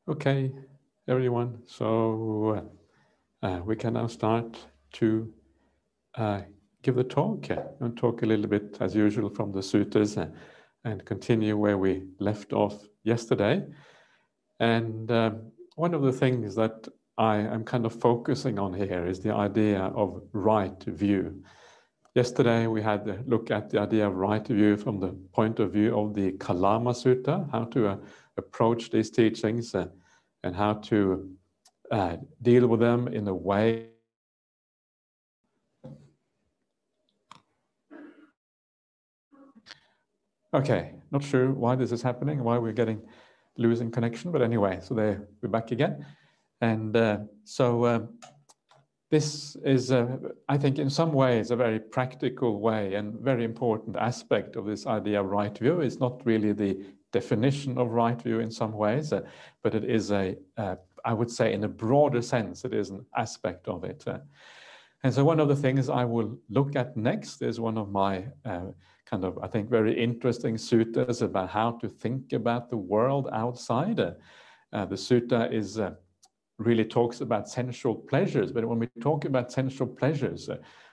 Okay, everyone. So we can now start to give the talk and talk a little bit, as usual, from the sutras and continue where we left off yesterday. And one of the things that I am kind of focusing on here is the idea of right view. Yesterday, we had a look at the idea of right view from the point of view of the Kalama Sutta, how to approach these teachings and how to deal with them in a way. Okay, not sure why this is happening, why we're losing connection, but anyway, so we're back again. And this is, I think, in some ways, a very practical way and very important aspect of this idea of right view. It's not really the definition of right view in some ways, but it is I would say in a broader sense, it is an aspect of it. And so one of the things I will look at next is one of my kind of, I think, very interesting suttas about how to think about the world outside. The sutta is really talks about sensual pleasures, but when we talk about sensual pleasures,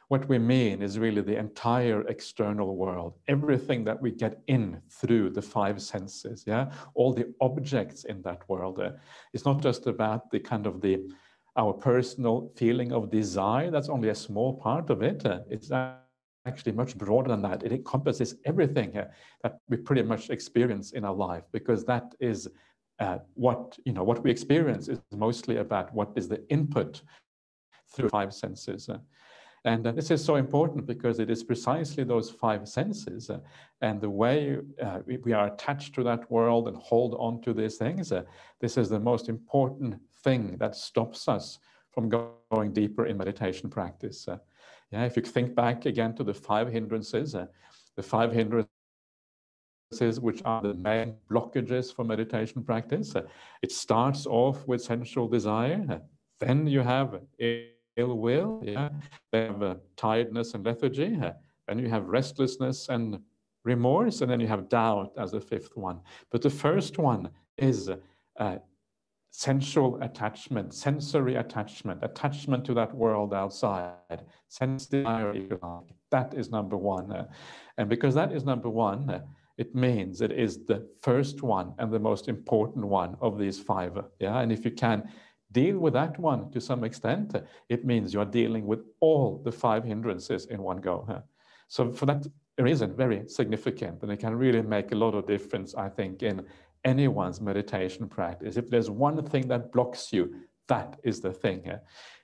what we mean is really the entire external world, everything that we get in through the five senses, yeah, all the objects in that world. It's not just about the kind of our personal feeling of desire. That's only a small part of it. It's actually much broader than that. It encompasses everything that we pretty much experience in our life, because that is what we experience is mostly about what is the input through five senses. And this is so important because it is precisely those five senses and the way we are attached to that world and hold on to these things. This is the most important thing that stops us from going deeper in meditation practice. If you think back again to the five hindrances, which are the main blockages for meditation practice. It starts off with sensual desire. Then you have ill will. Yeah? Then you have tiredness and lethargy. Then you have restlessness and remorse. And then you have doubt as the fifth one. But the first one is sensual attachment, sensory attachment to that world outside, sense desire, if you like. That is number one. And because that is number one, it means it is the first one and the most important one of these five. Yeah, and if you can deal with that one to some extent, it means you are dealing with all the five hindrances in one go. So for that reason, very significant, and it can really make a lot of difference, I think, in anyone's meditation practice. If there's one thing that blocks you, that is the thing.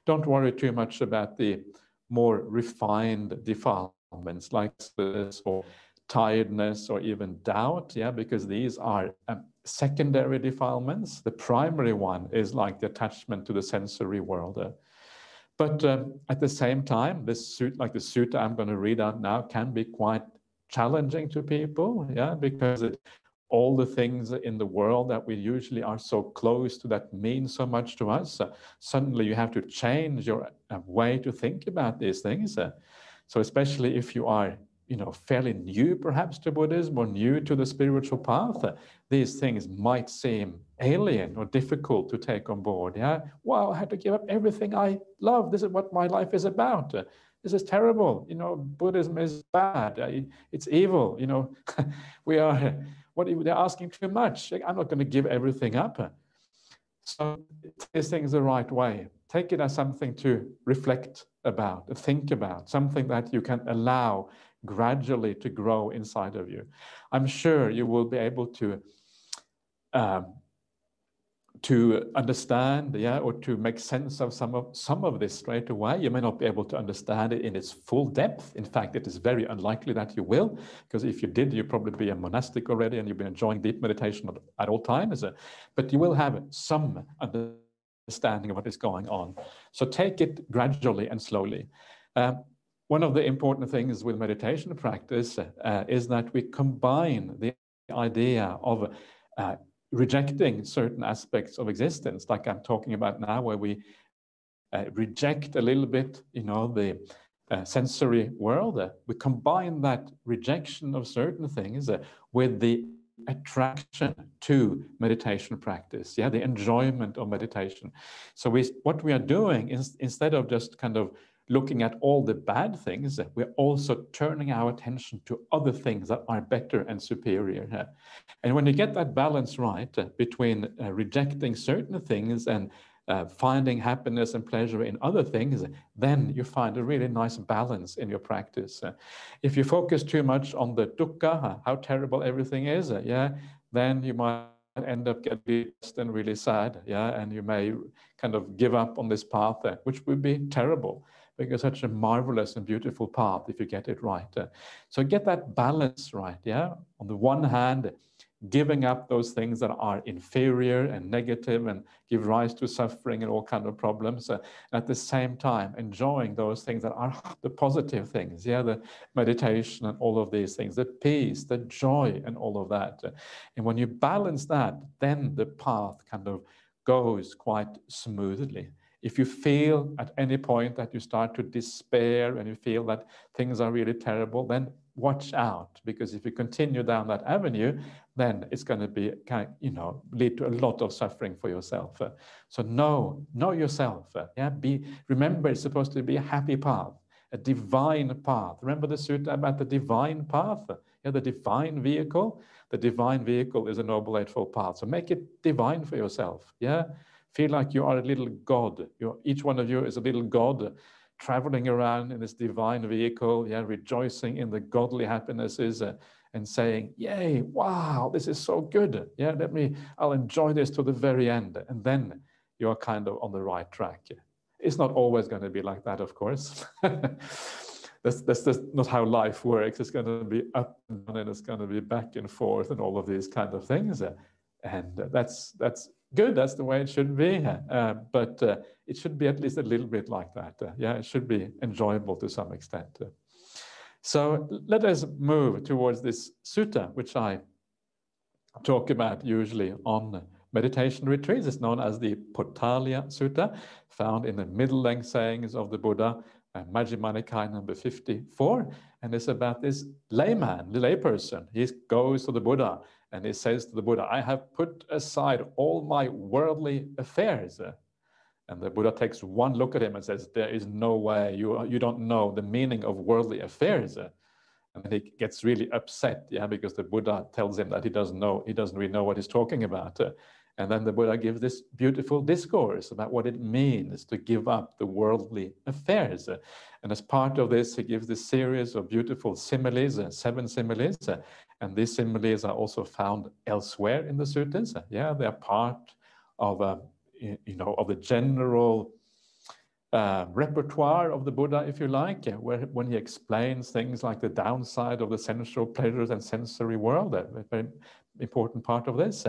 Don't worry too much about the more refined defilements like this or tiredness or even doubt, because these are secondary defilements. The primary one is like the attachment to the sensory world. But at the same time, the sutta I'm going to read out now can be quite challenging to people, because all the things in the world that we usually are so close to that mean so much to us, suddenly you have to change your way to think about these things. So especially if you are fairly new perhaps to Buddhism or new to the spiritual path, these things might seem alien or difficult to take on board. Wow, I had to give up everything I love. This is what my life is about. This is terrible. Buddhism is bad. It's evil. They're asking too much. I'm not going to give everything up. So take these things the right way. Take it as something to reflect about, to think about, something that you can allow gradually to grow inside of you. I'm sure you will be able to understand, or to make sense of some of this straight away. You may not be able to understand it in its full depth. In fact, it is very unlikely that you will, because if you did, you'd probably be a monastic already and you've been enjoying deep meditation at all times. But you will have some understanding of what is going on. So take it gradually and slowly. One of the important things with meditation practice is that we combine the idea of rejecting certain aspects of existence, like I'm talking about now, where we reject a little bit, the sensory world. We combine that rejection of certain things with the attraction to meditation practice, yeah, the enjoyment of meditation. So what we are doing is, instead of just kind of looking at all the bad things, we're also turning our attention to other things that are better and superior. And when you get that balance right between rejecting certain things and finding happiness and pleasure in other things, then you find a really nice balance in your practice. If you focus too much on the dukkha, how terrible everything is, yeah, then you might end up getting depressed and really sad, yeah, and you may kind of give up on this path, which would be terrible, because such a marvelous and beautiful path if you get it right. So get that balance right, yeah. On the one hand, giving up those things that are inferior and negative and give rise to suffering and all kinds of problems. At the same time, enjoying those things that are the positive things, yeah, the meditation and all of these things, the peace, the joy and all of that. And when you balance that, then the path kind of goes quite smoothly. If you feel at any point that you start to despair and you feel that things are really terrible, then watch out, because if you continue down that avenue, then it's going to be lead to a lot of suffering for yourself. So know yourself. Yeah, remember, it's supposed to be a happy path, a divine path. Remember the sutta about the divine path? Yeah, the divine vehicle. The divine vehicle is a Noble Eightfold Path. So make it divine for yourself. Yeah. Feel like you are a little God. Each one of you is a little God traveling around in this divine vehicle, yeah, rejoicing in the godly happinesses and saying, yay, wow, this is so good. Yeah, I'll enjoy this to the very end. And then you're kind of on the right track. It's not always going to be like that, of course. That's just not how life works. It's going to be up and down, and it's going to be back and forth and all of these kind of things. And that's good. That's the way it should be. But it should be at least a little bit like that. Yeah, it should be enjoyable to some extent. So let us move towards this sutta, which I talk about usually on meditation retreats. It's known as the Potthalya Sutta, found in the middle length sayings of the Buddha, Majjhima Nikaya number 54. And it's about this layman, the layperson. He goes to the Buddha and he says to the Buddha, I have put aside all my worldly affairs. And the Buddha takes one look at him and says, there is no way, you don't know the meaning of worldly affairs. And then he gets really upset, yeah, because the Buddha tells him that he doesn't really know what he's talking about. And then the Buddha gives this beautiful discourse about what it means to give up the worldly affairs. And as part of this, he gives this series of beautiful similes, 7 similes. And these similes are also found elsewhere in the suttas. Yeah, they are part of, of the general repertoire of the Buddha, if you like, when he explains things like the downside of the sensual pleasures and sensory world, a very important part of this.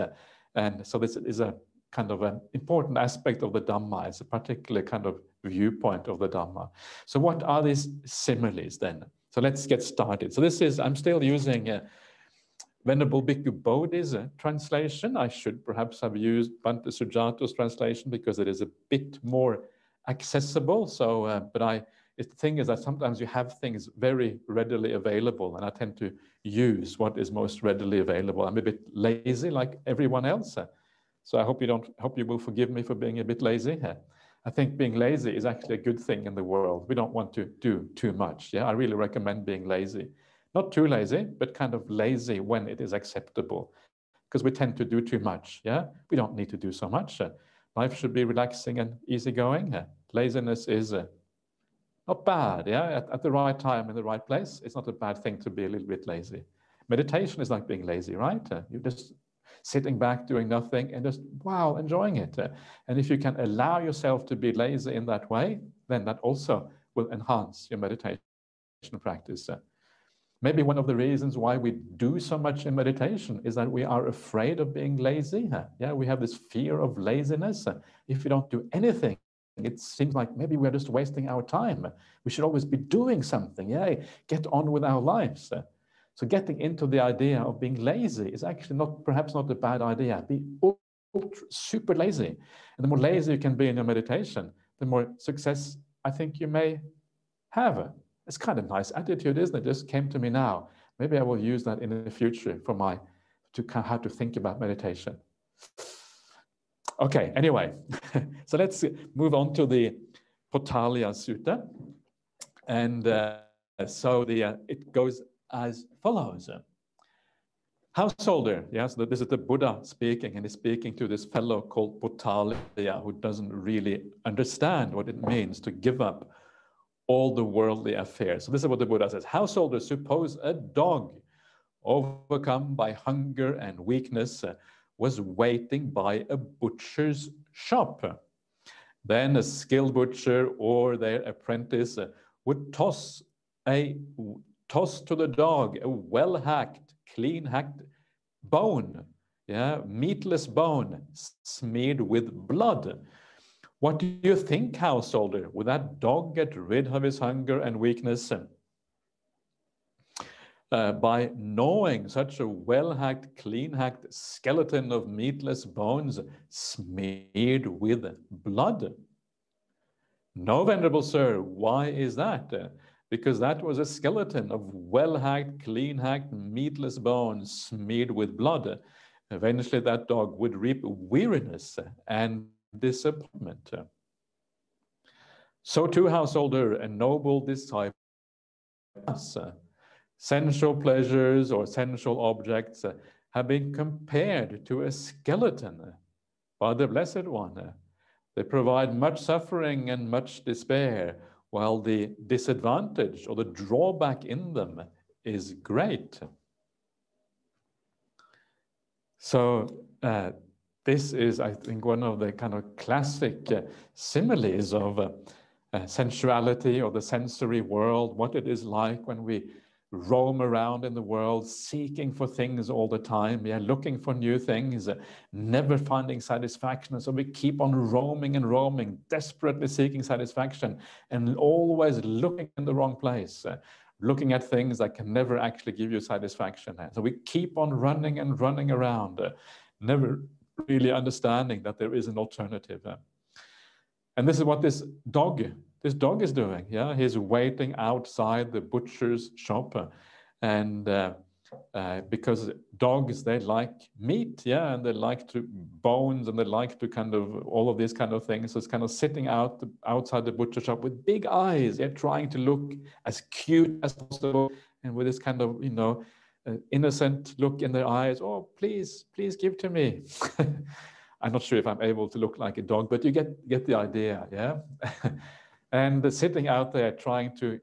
And so this is a kind of an important aspect of the Dhamma. It's a particular kind of viewpoint of the Dhamma. So what are these similes then? So let's get started. So I'm still using Venerable Bhikkhu Bodhi's translation. I should perhaps have used Bhante Sujato's translation because it is a bit more accessible. So, the thing is that sometimes you have things very readily available, and I tend to use what is most readily available. I'm a bit lazy, like everyone else. So I hope you will forgive me for being a bit lazy. I think being lazy is actually a good thing in the world. We don't want to do too much. Yeah, I really recommend being lazy. Not too lazy, but kind of lazy when it is acceptable, because we tend to do too much. Yeah, we don't need to do so much. Life should be relaxing and easygoing. Laziness is not bad, yeah, at the right time in the right place. It's not a bad thing to be a little bit lazy. Meditation is like being lazy, right? You're just sitting back doing nothing and just, wow, enjoying it. And if you can allow yourself to be lazy in that way, then that also will enhance your meditation practice. Maybe one of the reasons why we do so much in meditation is that we are afraid of being lazy. Yeah, we have this fear of laziness. If we don't do anything, it seems like maybe we're just wasting our time. We should always be doing something. Yeah, get on with our lives. So getting into the idea of being lazy is actually perhaps not a bad idea. Be super lazy. And the more lazy you can be in your meditation, the more success I think you may have. It's kind of nice attitude, isn't it? It just came to me now. Maybe I will use that in the future for my how to think about meditation. Okay, anyway, so let's move on to the Pautaliya Sutta. And it goes as follows. Householder, yes, this is the Buddha speaking, and he's speaking to this fellow called Pautaliya, who doesn't really understand what it means to give up all the worldly affairs. So this is what the Buddha says. Householder, suppose a dog, overcome by hunger and weakness, was waiting by a butcher's shop. Then a skilled butcher or their apprentice would toss to the dog a well-hacked, clean-hacked bone, meatless bone, smeared with blood. What do you think, householder? Would that dog get rid of his hunger and weakness by gnawing such a well-hacked, clean-hacked skeleton of meatless bones smeared with blood? No, venerable sir. Why is that? Because that was a skeleton of well-hacked, clean-hacked, meatless bones smeared with blood. Eventually that dog would reap weariness and disappointment. So too, householder, a noble disciple, sensual pleasures or sensual objects have been compared to a skeleton by the Blessed One. They provide much suffering and much despair, while the disadvantage or the drawback in them is great. So this is, I think, one of the kind of classic similes of sensuality or the sensory world, what it is like when we roam around in the world, seeking for things all the time, looking for new things, never finding satisfaction. So we keep on roaming and roaming, desperately seeking satisfaction, and always looking in the wrong place, looking at things that can never actually give you satisfaction. So we keep on running and running around, never really understanding that there is an alternative. And this is what this dog is doing. He's waiting outside the butcher's shop, and because dogs, they like meat, and they like to bones, and they like to kind of all of these kind of things. So it's kind of sitting outside the butcher shop with big eyes, trying to look as cute as possible, and with this kind of innocent look in their eyes. Oh, please give to me. I'm not sure if I'm able to look like a dog, but you get the idea, and sitting out there trying to,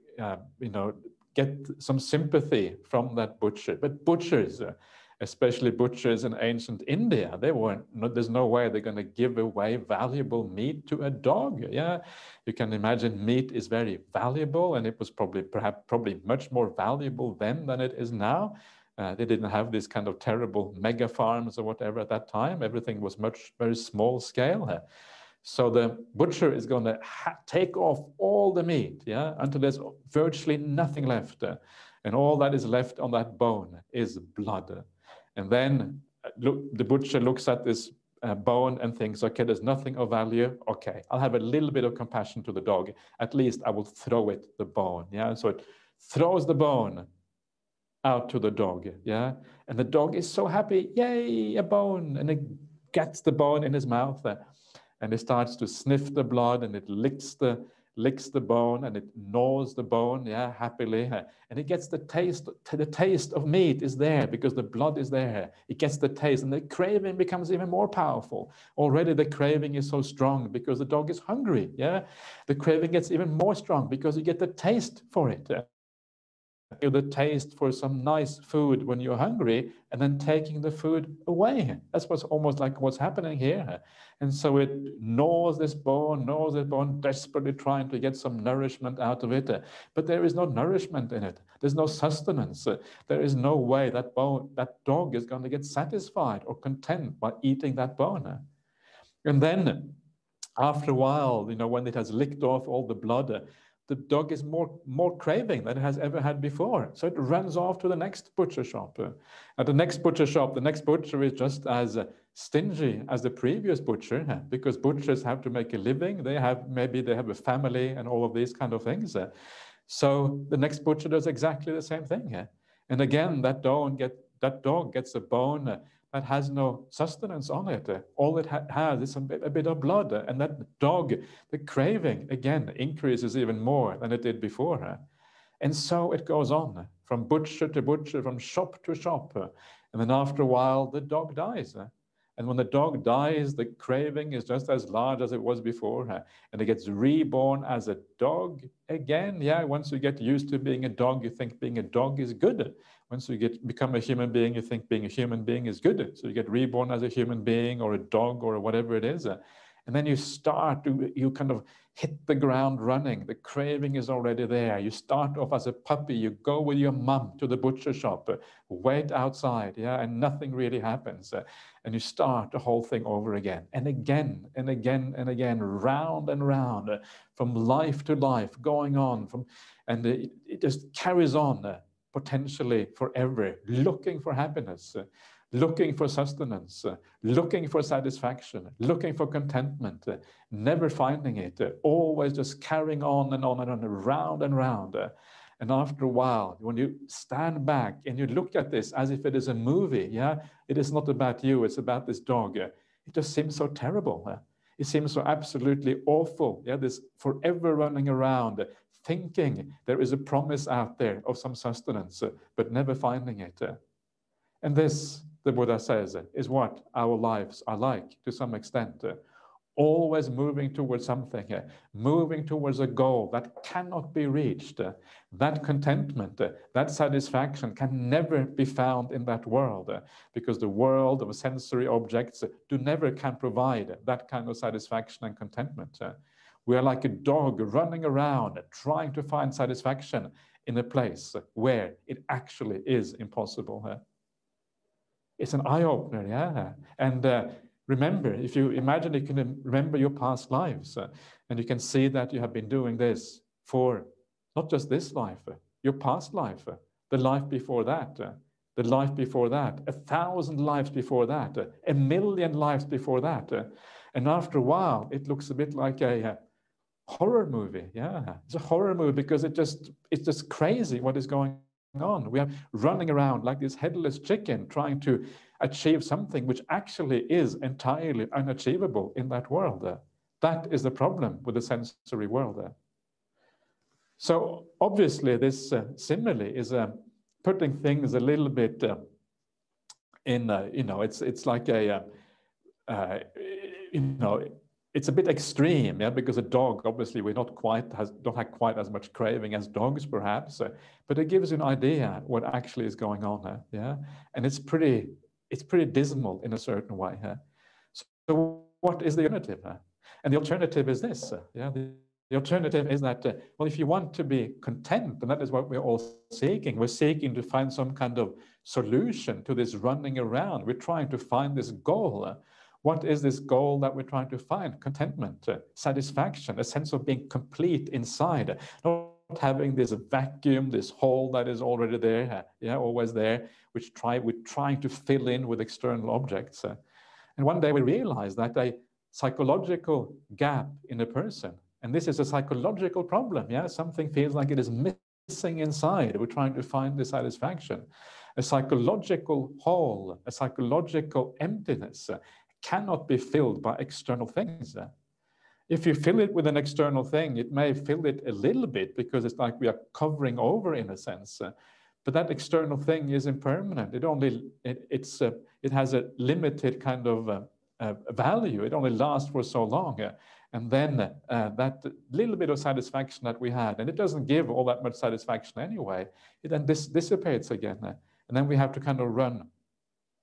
get some sympathy from that butcher. But butchers, especially butchers in ancient India, there's no way they're going to give away valuable meat to a dog. You can imagine meat is very valuable, and it was probably much more valuable then than it is now. They didn't have this kind of terrible mega farms or whatever at that time. Everything was very small scale. So the butcher is going to take off all the meat, until there's virtually nothing left. And all that is left on that bone is blood. And then the butcher looks at this bone and thinks, okay, there's nothing of value. Okay, I'll have a little bit of compassion to the dog. At least I will throw it the bone. So it throws the bone out to the dog, and the dog is so happy, yay, a bone, and it gets the bone in his mouth, and it starts to sniff the blood, and it licks the bone, and it gnaws the bone, happily, and it gets the taste of meat is there because the blood is there. It gets the taste, and the craving becomes even more powerful. Already the craving is so strong because the dog is hungry, The craving gets even more strong because you get the taste for it. The taste for some nice food when you're hungry, and then taking the food away. That's what's almost like what's happening here. And so it gnaws this bone, desperately trying to get some nourishment out of it. But there is no nourishment in it. There's no sustenance. There is no way that dog is going to get satisfied or content by eating that bone. And then after a while, when it has licked off all the blood, the dog is more craving than it has ever had before. So it runs off to the next butcher shop. At the next butcher shop, the next butcher is just as stingy as the previous butcher, because butchers have to make a living. Maybe they have a family and all of these kind of things. So the next butcher does exactly the same thing. And again, that That dog gets a bone that has no sustenance on it. All it has is a bit of blood. And that dog, the craving, again, increases even more than it did before. And so it goes on from butcher to butcher, from shop to shop. And then after a while, the dog dies. And when the dog dies, the craving is just as large as it was before. And it gets reborn as a dog again. Yeah, once you get used to being a dog, you think being a dog is good. Once you become a human being, you think being a human being is good. So you get reborn as a human being or a dog or whatever it is. And then you start to, you kind of hit the ground running. The craving is already there. You start off as a puppy. You go with your mum to the butcher shop, wait outside, yeah, and nothing really happens. And you start the whole thing over again, and again, and again, and again, round and round, from life to life, going on. And it just carries on potentially forever, looking for happiness, looking for sustenance, looking for satisfaction, looking for contentment, never finding it, always just carrying on and on and on, round and round. And after a while, when you stand back and you look at this as if it is a movie, yeah, it is not about you, it's about this dog. It just seems so terrible. It seems so absolutely awful. Yeah, this forever running around, thinking there is a promise out there of some sustenance, but never finding it. And this, the Buddha says, is what our lives are like to some extent. Always moving towards something, moving towards a goal that cannot be reached. That contentment, that satisfaction can never be found in that world, because the world of sensory objects never can provide that kind of satisfaction and contentment. We are like a dog running around trying to find satisfaction in a place where it actually is impossible. It's an eye-opener, yeah. And remember, if you imagine you can remember your past lives, and you can see that you have been doing this for not just this life, your past life, the life before that, the life before that, 1,000 lives before that, 1,000,000 lives before that. And after a while, it looks a bit like a horror movie. Yeah, it's a horror movie because it's just crazy what is going on. We are running around like this headless chicken trying to achieve something which actually is entirely unachievable in that world. That is the problem with the sensory world. So obviously this simile is putting things a little bit in, it's like a, it's a bit extreme, yeah, because a dog, obviously, don't have quite as much craving as dogs, perhaps, but it gives you an idea what actually is going on, yeah, and it's pretty dismal in a certain way. So what is the alternative? And the alternative is this, yeah. The alternative is that, well, if you want to be content, and that is what we're all seeking, we're seeking to find some kind of solution to this running around. We're trying to find this goal. What is this goal that we're trying to find? Contentment, satisfaction, a sense of being complete inside, not having this vacuum, this hole that is already there, yeah, always there, which we're trying to fill in with external objects. And one day we realize that a psychological gap in a person, and this is a psychological problem, yeah, something feels like it is missing inside. We're trying to find the satisfaction. A psychological hole, a psychological emptiness, cannot be filled by external things. If you fill it with an external thing, it may fill it a little bit because it's like we are covering over in a sense. But that external thing is impermanent. It has a limited kind of value. It only lasts for so long. And then that little bit of satisfaction that we had, and it doesn't give all that much satisfaction anyway, it then dissipates again. And then we have to kind of run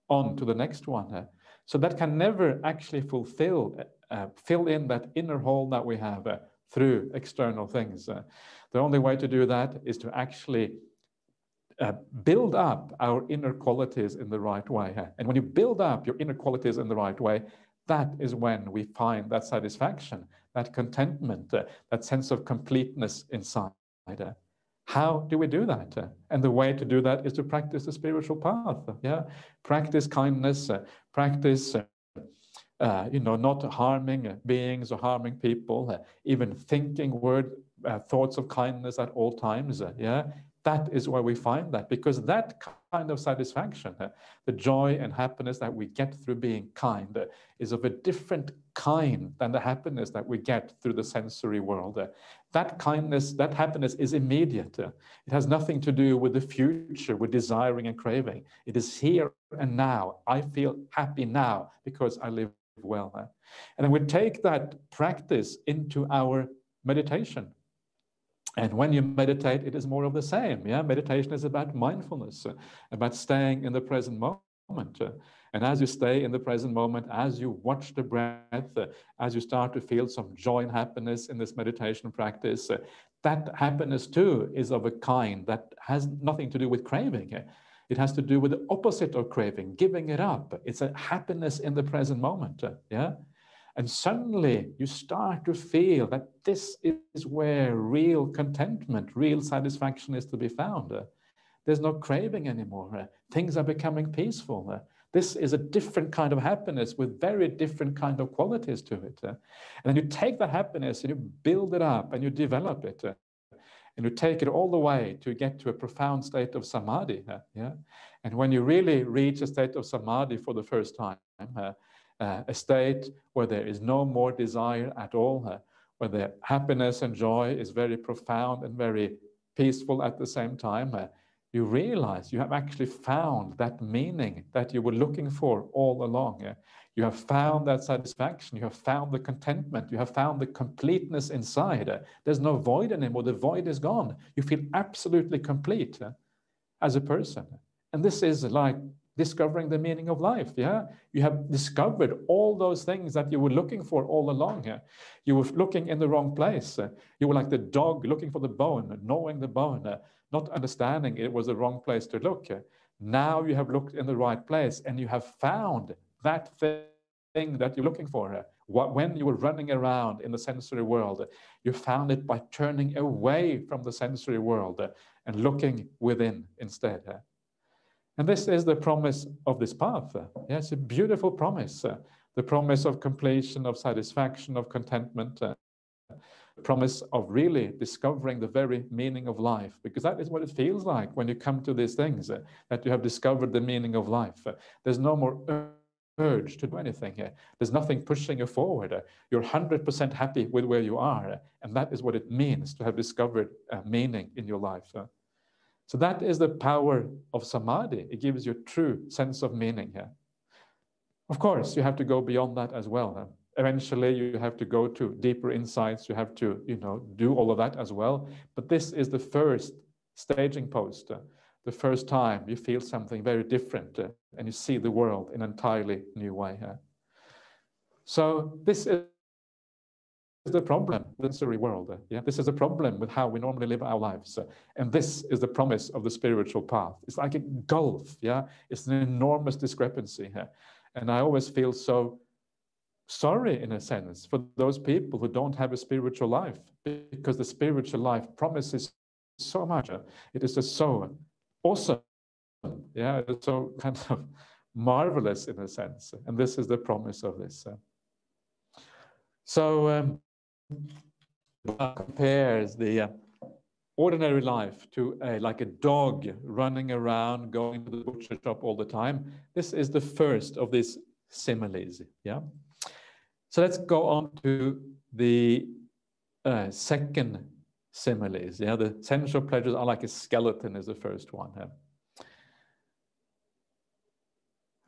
on to the next one. So that can never actually fill in that inner hole that we have through external things. The only way to do that is to actually build up our inner qualities in the right way. And when you build up your inner qualities in the right way, that is when we find that satisfaction, that contentment, that sense of completeness inside. How do we do that? And the way to do that is to practice the spiritual path. Yeah, practice kindness, practice, not harming beings or harming people, even thinking thoughts of kindness at all times. Yeah, that is where we find that, because that kind of satisfaction, the joy and happiness that we get through being kind, is of a different kind than the happiness that we get through the sensory world. That kindness, that happiness is immediate. It has nothing to do with the future, with desiring and craving. It is here and now. I feel happy now because I live well. And then we take that practice into our meditation. And when you meditate, it is more of the same. Yeah, meditation is about mindfulness, about staying in the present moment. And as you stay in the present moment, as you watch the breath, as you start to feel some joy and happiness in this meditation practice, that happiness too is of a kind that has nothing to do with craving. It has to do with the opposite of craving, giving it up. It's a happiness in the present moment. Yeah. And suddenly you start to feel that this is where real contentment, real satisfaction is to be found. There's no craving anymore. Things are becoming peaceful. This is a different kind of happiness with very different kind of qualities to it. And then you take that happiness and you build it up and you develop it. And you take it all the way to get to a profound state of samadhi. Yeah? And when you really reach a state of samadhi for the first time, a state where there is no more desire at all, where the happiness and joy is very profound and very peaceful at the same time, you realize you have actually found that meaning that you were looking for all along. You have found that satisfaction, you have found the contentment, you have found the completeness inside. There's no void anymore, the void is gone. You feel absolutely complete as a person. And this is like discovering the meaning of life. Yeah, you have discovered all those things that you were looking for all along. You were looking in the wrong place. You were like the dog looking for the bone, gnawing the bone, not understanding it was the wrong place to look. Now you have looked in the right place and you have found that thing that you're looking for. When you were running around in the sensory world, you found it by turning away from the sensory world and looking within instead. And this is the promise of this path. Yeah, it's a beautiful promise. The promise of completion, of satisfaction, of contentment. The promise of really discovering the very meaning of life. Because that is what it feels like when you come to these things, that you have discovered the meaning of life. There's no more urge to do anything here. There's nothing pushing you forward. You're 100% happy with where you are. And that is what it means to have discovered meaning in your life. So that is the power of samadhi. It gives you a true sense of meaning here. Of course, you have to go beyond that as well. Eventually, you have to go to deeper insights. You have to, do all of that as well. But this is the first staging post, the first time you feel something very different and you see the world in an entirely new way. So this is the problem with the sensory world. Yeah, this is a problem with how we normally live our lives. And this is the promise of the spiritual path. It's like a gulf. Yeah, it's an enormous discrepancy here. And I always feel so sorry, in a sense, for those people who don't have a spiritual life, because the spiritual life promises so much. It is just so awesome. Yeah, it's so kind of marvelous in a sense. And this is the promise of this. So compares the ordinary life to like a dog running around, going to the butcher shop all the time. This is the first of these similes. Yeah. So let's go on to the second similes. Yeah, the sensual pleasures are like a skeleton is the first one. Yeah.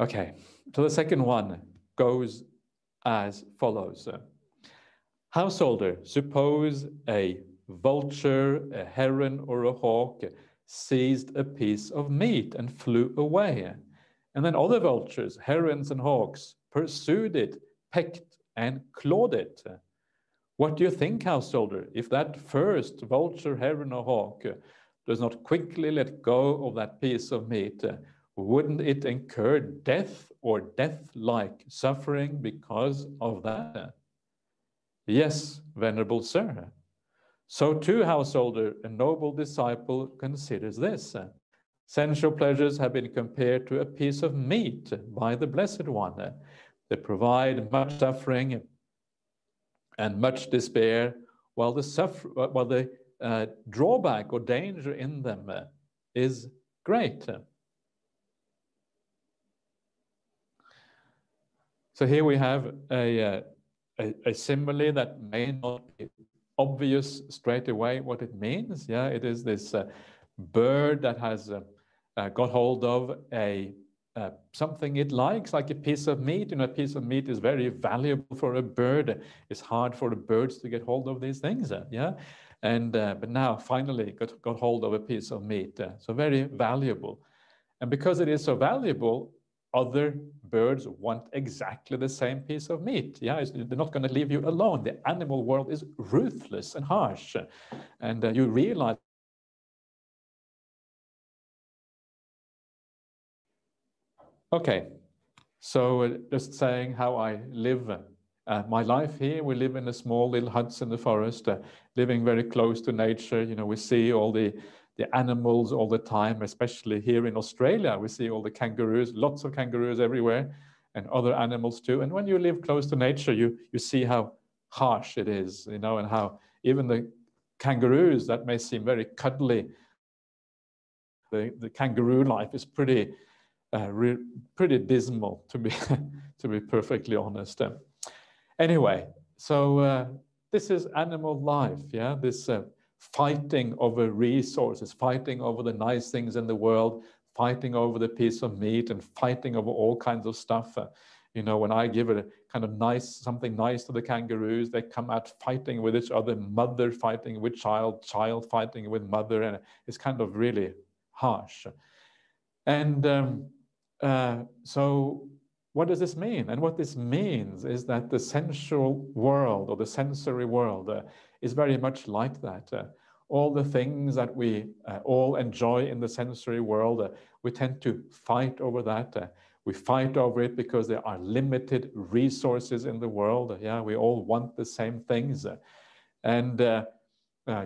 Okay, so the second one goes as follows. Householder, suppose a vulture, a heron, or a hawk seized a piece of meat and flew away. And then other vultures, herons and hawks, pursued it, pecked and clawed it. What do you think, householder, if that first vulture, heron, or hawk does not quickly let go of that piece of meat, wouldn't it incur death or death-like suffering because of that? Yes, venerable sir. So too, householder, a noble disciple considers this. Sensual pleasures have been compared to a piece of meat by the Blessed One. They provide much suffering and much despair, while the drawback or danger in them is great. So here we have a simile that may not be obvious straight away what it means. Yeah, it is this bird that has got hold of something it likes, like a piece of meat. You know, a piece of meat is very valuable for a bird. It's hard for the birds to get hold of these things. Yeah, and but now finally got hold of a piece of meat. So very valuable, and because it is so valuable, other birds want exactly the same piece of meat. Yeah, they're not going to leave you alone. The animal world is ruthless and harsh, and you realize. Okay, so just saying how I live my life here. We live in a small little huts in the forest, living very close to nature. You know, we see all the animals all the time, especially here in Australia. We see all the kangaroos, lots of kangaroos everywhere, and other animals too. And when you live close to nature, you see how harsh it is, you know, and how even the kangaroos that may seem very cuddly, the kangaroo life is pretty dismal, to be to be perfectly honest. Anyway, so this is animal life, yeah. This fighting over resources, fighting over the nice things in the world, fighting over the piece of meat, and fighting over all kinds of stuff. You know, when I give a kind of something nice to the kangaroos, they come out fighting with each other, mother fighting with child, child fighting with mother, and it's kind of really harsh. And so what does this mean? And what this means is that the sensual world, or the sensory world, is very much like that. All the things that we all enjoy in the sensory world, we tend to fight over that. We fight over it because there are limited resources in the world. Yeah, we all want the same things. And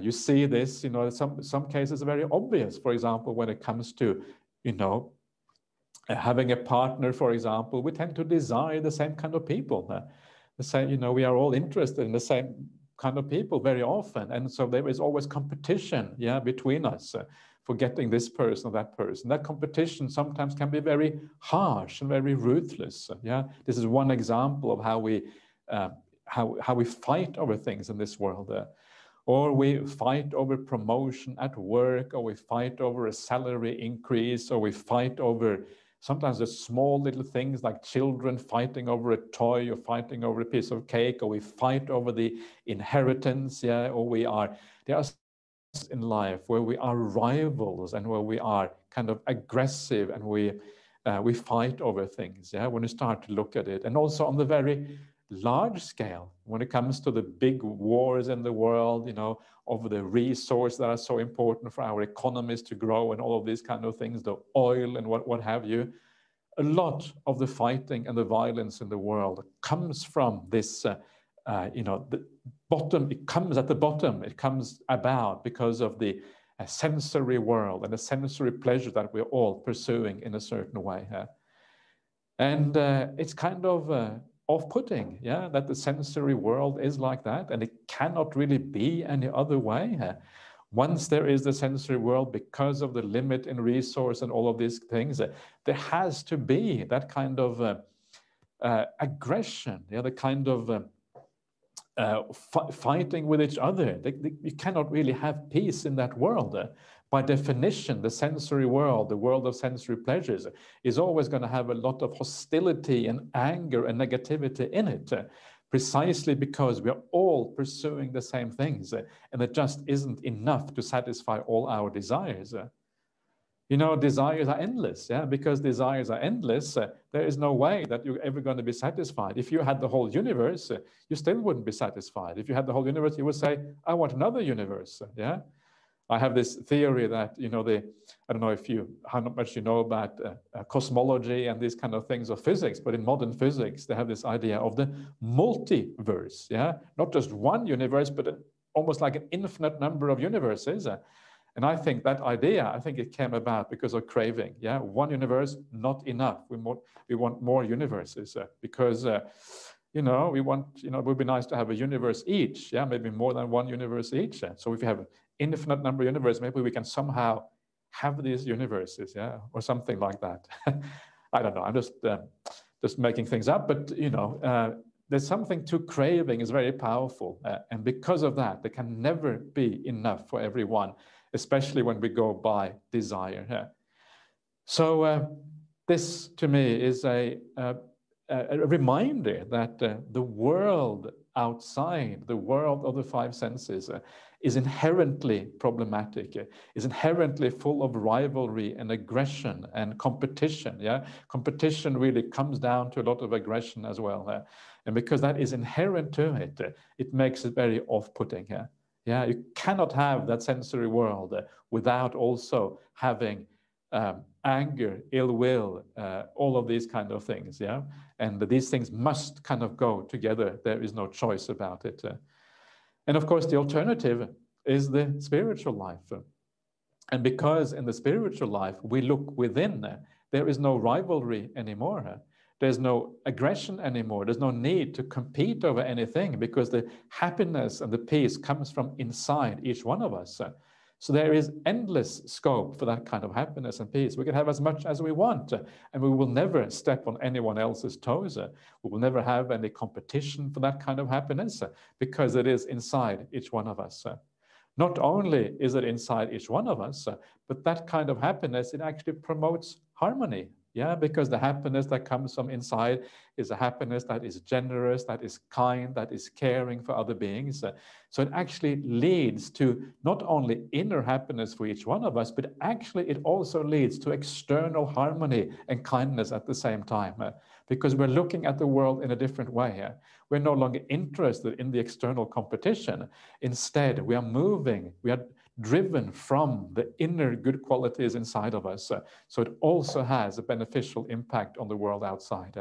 you see this, you know, some cases are very obvious. For example, when it comes to, you know, having a partner, for example, we tend to desire the same kind of people. The same, you know, we are all interested in the same kind of people very often, and so there is always competition, yeah, between us for getting this person or that person. That competition sometimes can be very harsh and very ruthless. Yeah, this is one example of how we fight over things in this world. Or we fight over promotion at work, or we fight over a salary increase, or we fight over sometimes the small little things like children fighting over a toy, or fighting over a piece of cake, or we fight over the inheritance, yeah, or there are in life where we are rivals and where we are kind of aggressive, and we fight over things, yeah, when you start to look at it. And also on the very large scale, when it comes to the big wars in the world, you know, over the resources that are so important for our economies to grow and all of these kind of things, the oil and what have you, a lot of the fighting and the violence in the world comes from this, you know, the bottom, it comes at the bottom, it comes about because of the sensory world and the sensory pleasure that we're all pursuing in a certain way. And it's kind of off-putting, yeah, that the sensory world is like that, and it cannot really be any other way. Once there is the sensory world, because of the limit in resource and all of these things, there has to be that kind of aggression, yeah, the kind of fighting with each other. You cannot really have peace in that world. By definition, the sensory world, the world of sensory pleasures, is always going to have a lot of hostility and anger and negativity in it, precisely because we are all pursuing the same things, and it just isn't enough to satisfy all our desires. You know, desires are endless, yeah, because desires are endless, there is no way that you're ever going to be satisfied. If you had the whole universe, you still wouldn't be satisfied. If you had the whole universe, you would say, I want another universe, yeah? I have this theory that, you know, I don't know how much you know about cosmology and these kind of things of physics, but in modern physics, they have this idea of the multiverse, yeah? Not just one universe, but almost like an infinite number of universes. And I think that idea, I think it came about because of craving, yeah? One universe, not enough. We want more universes because, you know, we want, you know, it would be nice to have a universe each, yeah, maybe more than one universe each. So if you have infinite number of universes, maybe we can somehow have these universes, yeah, or something like that. I don't know. I'm just making things up, but there's something to craving is very powerful, and because of that, there can never be enough for everyone, especially when we go by desire. So this, to me, is a reminder that the world outside, the world of the five senses, is inherently problematic, is inherently full of rivalry and aggression and competition. Yeah, competition really comes down to a lot of aggression as well, and because that is inherent to it, it makes it very off-putting. Yeah, you cannot have that sensory world without also having anger, ill will, all of these kind of things, yeah? And these things must kind of go together. There is no choice about it. And of course, the alternative is the spiritual life. And because in the spiritual life, we look within, there is no rivalry anymore. There's no aggression anymore. There's no need to compete over anything because the happiness and the peace comes from inside each one of us. So there is endless scope for that kind of happiness and peace. We can have as much as we want, and we will never step on anyone else's toes. We will never have any competition for that kind of happiness because it is inside each one of us. Not only is it inside each one of us, but that kind of happiness, it actually promotes harmony. Yeah, because the happiness that comes from inside is a happiness that is generous, that is kind, that is caring for other beings. So it actually leads to not only inner happiness for each one of us, but actually it also leads to external harmony and kindness at the same time, because we're looking at the world in a different way. We're no longer interested in the external competition. Instead, we are moving, we are driven from the inner good qualities inside of us. So it also has a beneficial impact on the world outside.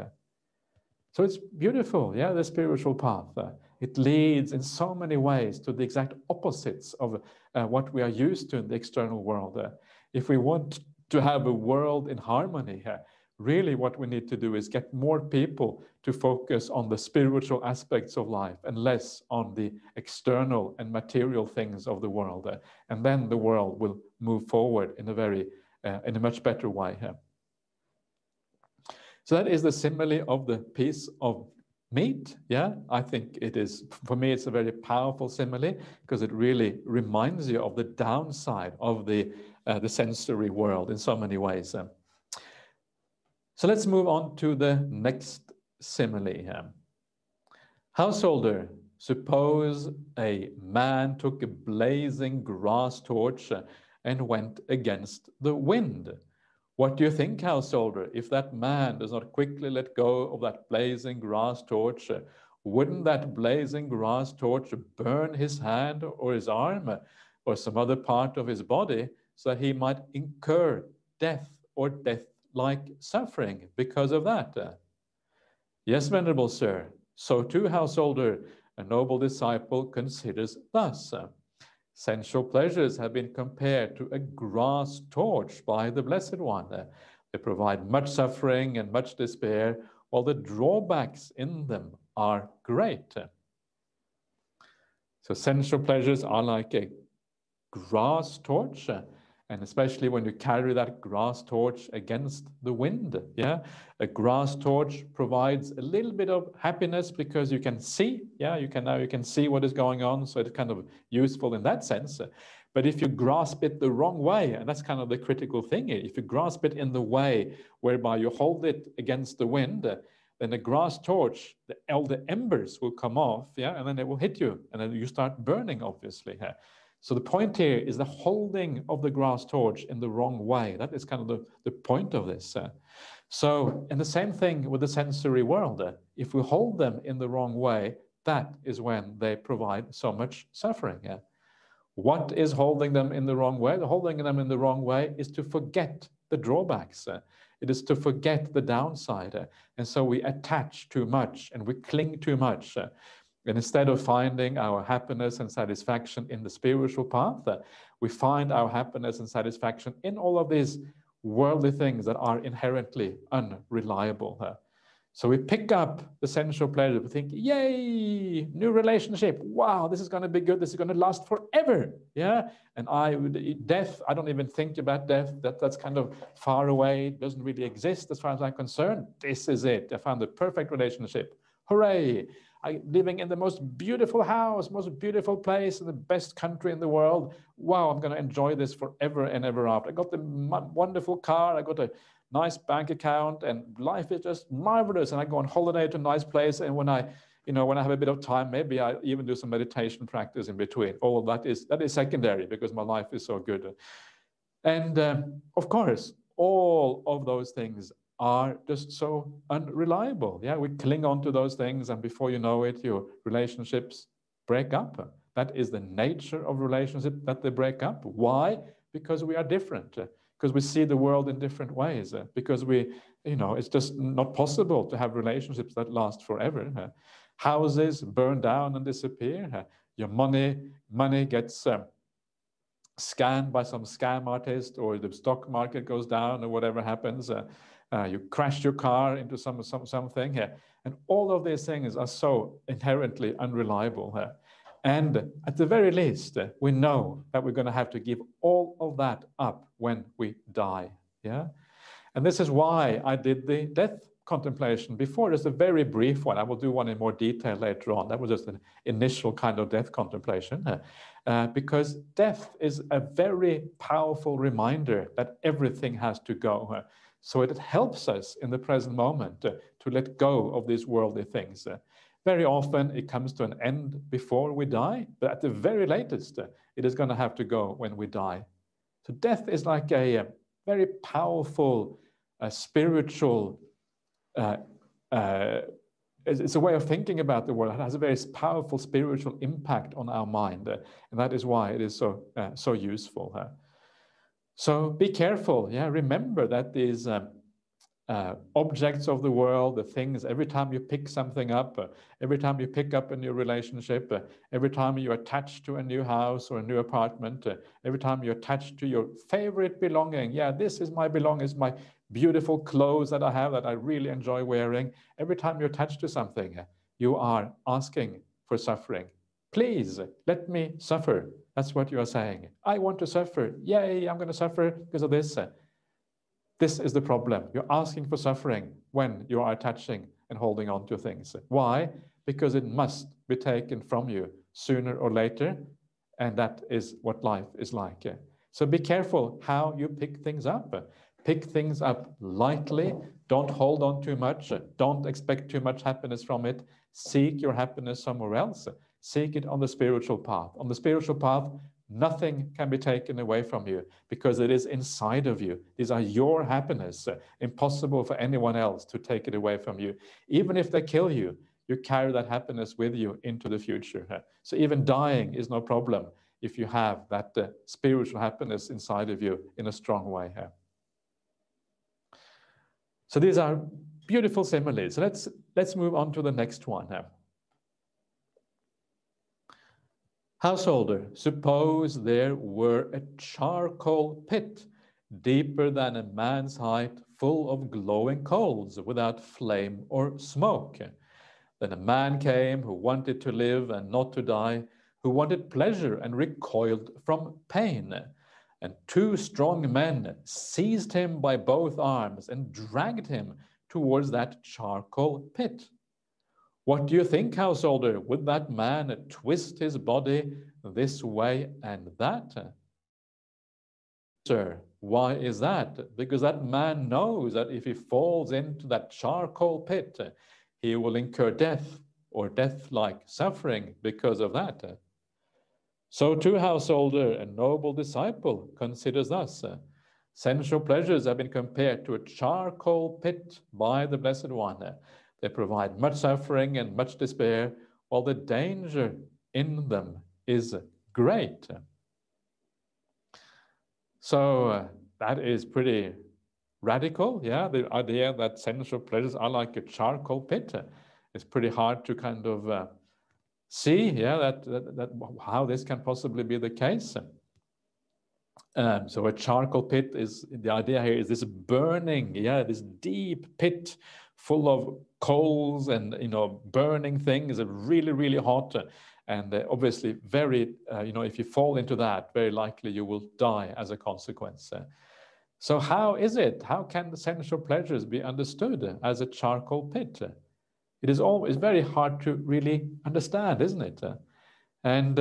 So it's beautiful, yeah, the spiritual path. It leads in so many ways to the exact opposites of what we are used to in the external world. If we want to have a world in harmony, really what we need to do is get more people to focus on the spiritual aspects of life and less on the external and material things of the world. And then the world will move forward in a much better way. So that is the simile of the piece of meat. Yeah, I think it is, for me, it's a very powerful simile because it really reminds you of the downside of the sensory world in so many ways. So let's move on to the next simile. Householder, suppose a man took a blazing grass torch and went against the wind. What do you think, householder? If that man does not quickly let go of that blazing grass torch, wouldn't that blazing grass torch burn his hand or his arm or some other part of his body so that he might incur death or death-like suffering because of that? Yes, venerable sir. So too, householder, a noble disciple considers thus. Sensual pleasures have been compared to a grass torch by the Blessed One. They provide much suffering and much despair, while the drawbacks in them are great. So sensual pleasures are like a grass torch, and especially when you carry that grass torch against the wind. Yeah, a grass torch provides a little bit of happiness because you can see. Yeah, you can see what is going on, so it's kind of useful in that sense. But if you grasp it the wrong way, and that's kind of the critical thing here, if you grasp it in the way whereby you hold it against the wind, then the grass torch, all the embers will come off, yeah, and then it will hit you, and then you start burning, obviously. Yeah. So the point here is the holding of the grass torch in the wrong way. That is kind of the point of this. So, and the same thing with the sensory world. If we hold them in the wrong way, that is when they provide so much suffering. What is holding them in the wrong way? The holding them in the wrong way is to forget the drawbacks. It is to forget the downside. And so we attach too much and we cling too much. And instead of finding our happiness and satisfaction in the spiritual path, we find our happiness and satisfaction in all of these worldly things that are inherently unreliable. So we pick up the sensual pleasure. We think, yay, new relationship. Wow, this is going to be good. This is going to last forever. Yeah. And death, I don't even think about death. That's kind of far away. It doesn't really exist as far as I'm concerned. This is it. I found the perfect relationship. Hooray. I'm living in the most beautiful house, most beautiful place in the best country in the world. Wow, I'm going to enjoy this forever and ever after. I got the wonderful car. I got a nice bank account, and life is just marvelous. And I go on holiday to a nice place. And when I have a bit of time, maybe I even do some meditation practice in between. All of that is secondary because my life is so good. And of course, all of those things are just so unreliable. Yeah, we cling on to those things, and before you know it, your relationships break up. That is the nature of relationship, that they break up. Why? Because we are different. Because we see the world in different ways, because it's just not possible to have relationships that last forever. Houses burn down and disappear. Your money gets scanned by some scam artist, or the stock market goes down, or whatever happens. You crash your car into something, and all of these things are so inherently unreliable. And at the very least, we know that we're going to have to give all of that up when we die. Yeah. And this is why I did the death contemplation before. Just a very brief one. I will do one in more detail later on. That was just an initial kind of death contemplation, because death is a very powerful reminder that everything has to go. So it helps us in the present moment to let go of these worldly things. Very often it comes to an end before we die, but at the very latest, it is going to have to go when we die. So death is like a very powerful spiritual, it's a way of thinking about the world. It has a very powerful spiritual impact on our mind, and that is why it is so useful. So be careful. Yeah, remember that these objects of the world, the things, every time you pick something up, every time you pick up a new relationship, every time you attach to a new house or a new apartment, every time you attach to your favorite belonging. Yeah, this is my belonging, it's my beautiful clothes that I have that I really enjoy wearing. Every time you attach to something, you are asking for suffering. Please let me suffer. That's what you are saying. I want to suffer. Yay, I'm going to suffer because of this. This is the problem. You're asking for suffering when you are attaching and holding on to things. Why? Because it must be taken from you sooner or later, and that is what life is like. So be careful how you pick things up. Pick things up lightly. Don't hold on too much. Don't expect too much happiness from it. Seek your happiness somewhere else. Seek it on the spiritual path. On the spiritual path, nothing can be taken away from you because it is inside of you. These are your happiness. Impossible for anyone else to take it away from you. Even if they kill you, you carry that happiness with you into the future. So even dying is no problem if you have that spiritual happiness inside of you in a strong way. So these are beautiful similes. Let's move on to the next one. Householder, suppose there were a charcoal pit deeper than a man's height, full of glowing coals without flame or smoke. Then a man came who wanted to live and not to die, who wanted pleasure and recoiled from pain. And two strong men seized him by both arms and dragged him towards that charcoal pit. What do you think, householder? Would that man twist his body this way and that? Sir, why is that? Because that man knows that if he falls into that charcoal pit, he will incur death or death-like suffering because of that. So too, householder, a noble disciple considers thus. Sensual pleasures have been compared to a charcoal pit by the Blessed One. They provide much suffering and much despair, while the danger in them is great. So that is pretty radical, yeah? The idea that sensual pleasures are like a charcoal pit. It's pretty hard to kind of see, yeah, that how this can possibly be the case. So a charcoal pit is, the idea here is this burning, yeah, this deep pit full of coals and, burning things, really, really hot. And obviously very, if you fall into that, very likely you will die as a consequence. So how is it? How can the sensual pleasures be understood as a charcoal pit? It is always very hard to really understand, isn't it? And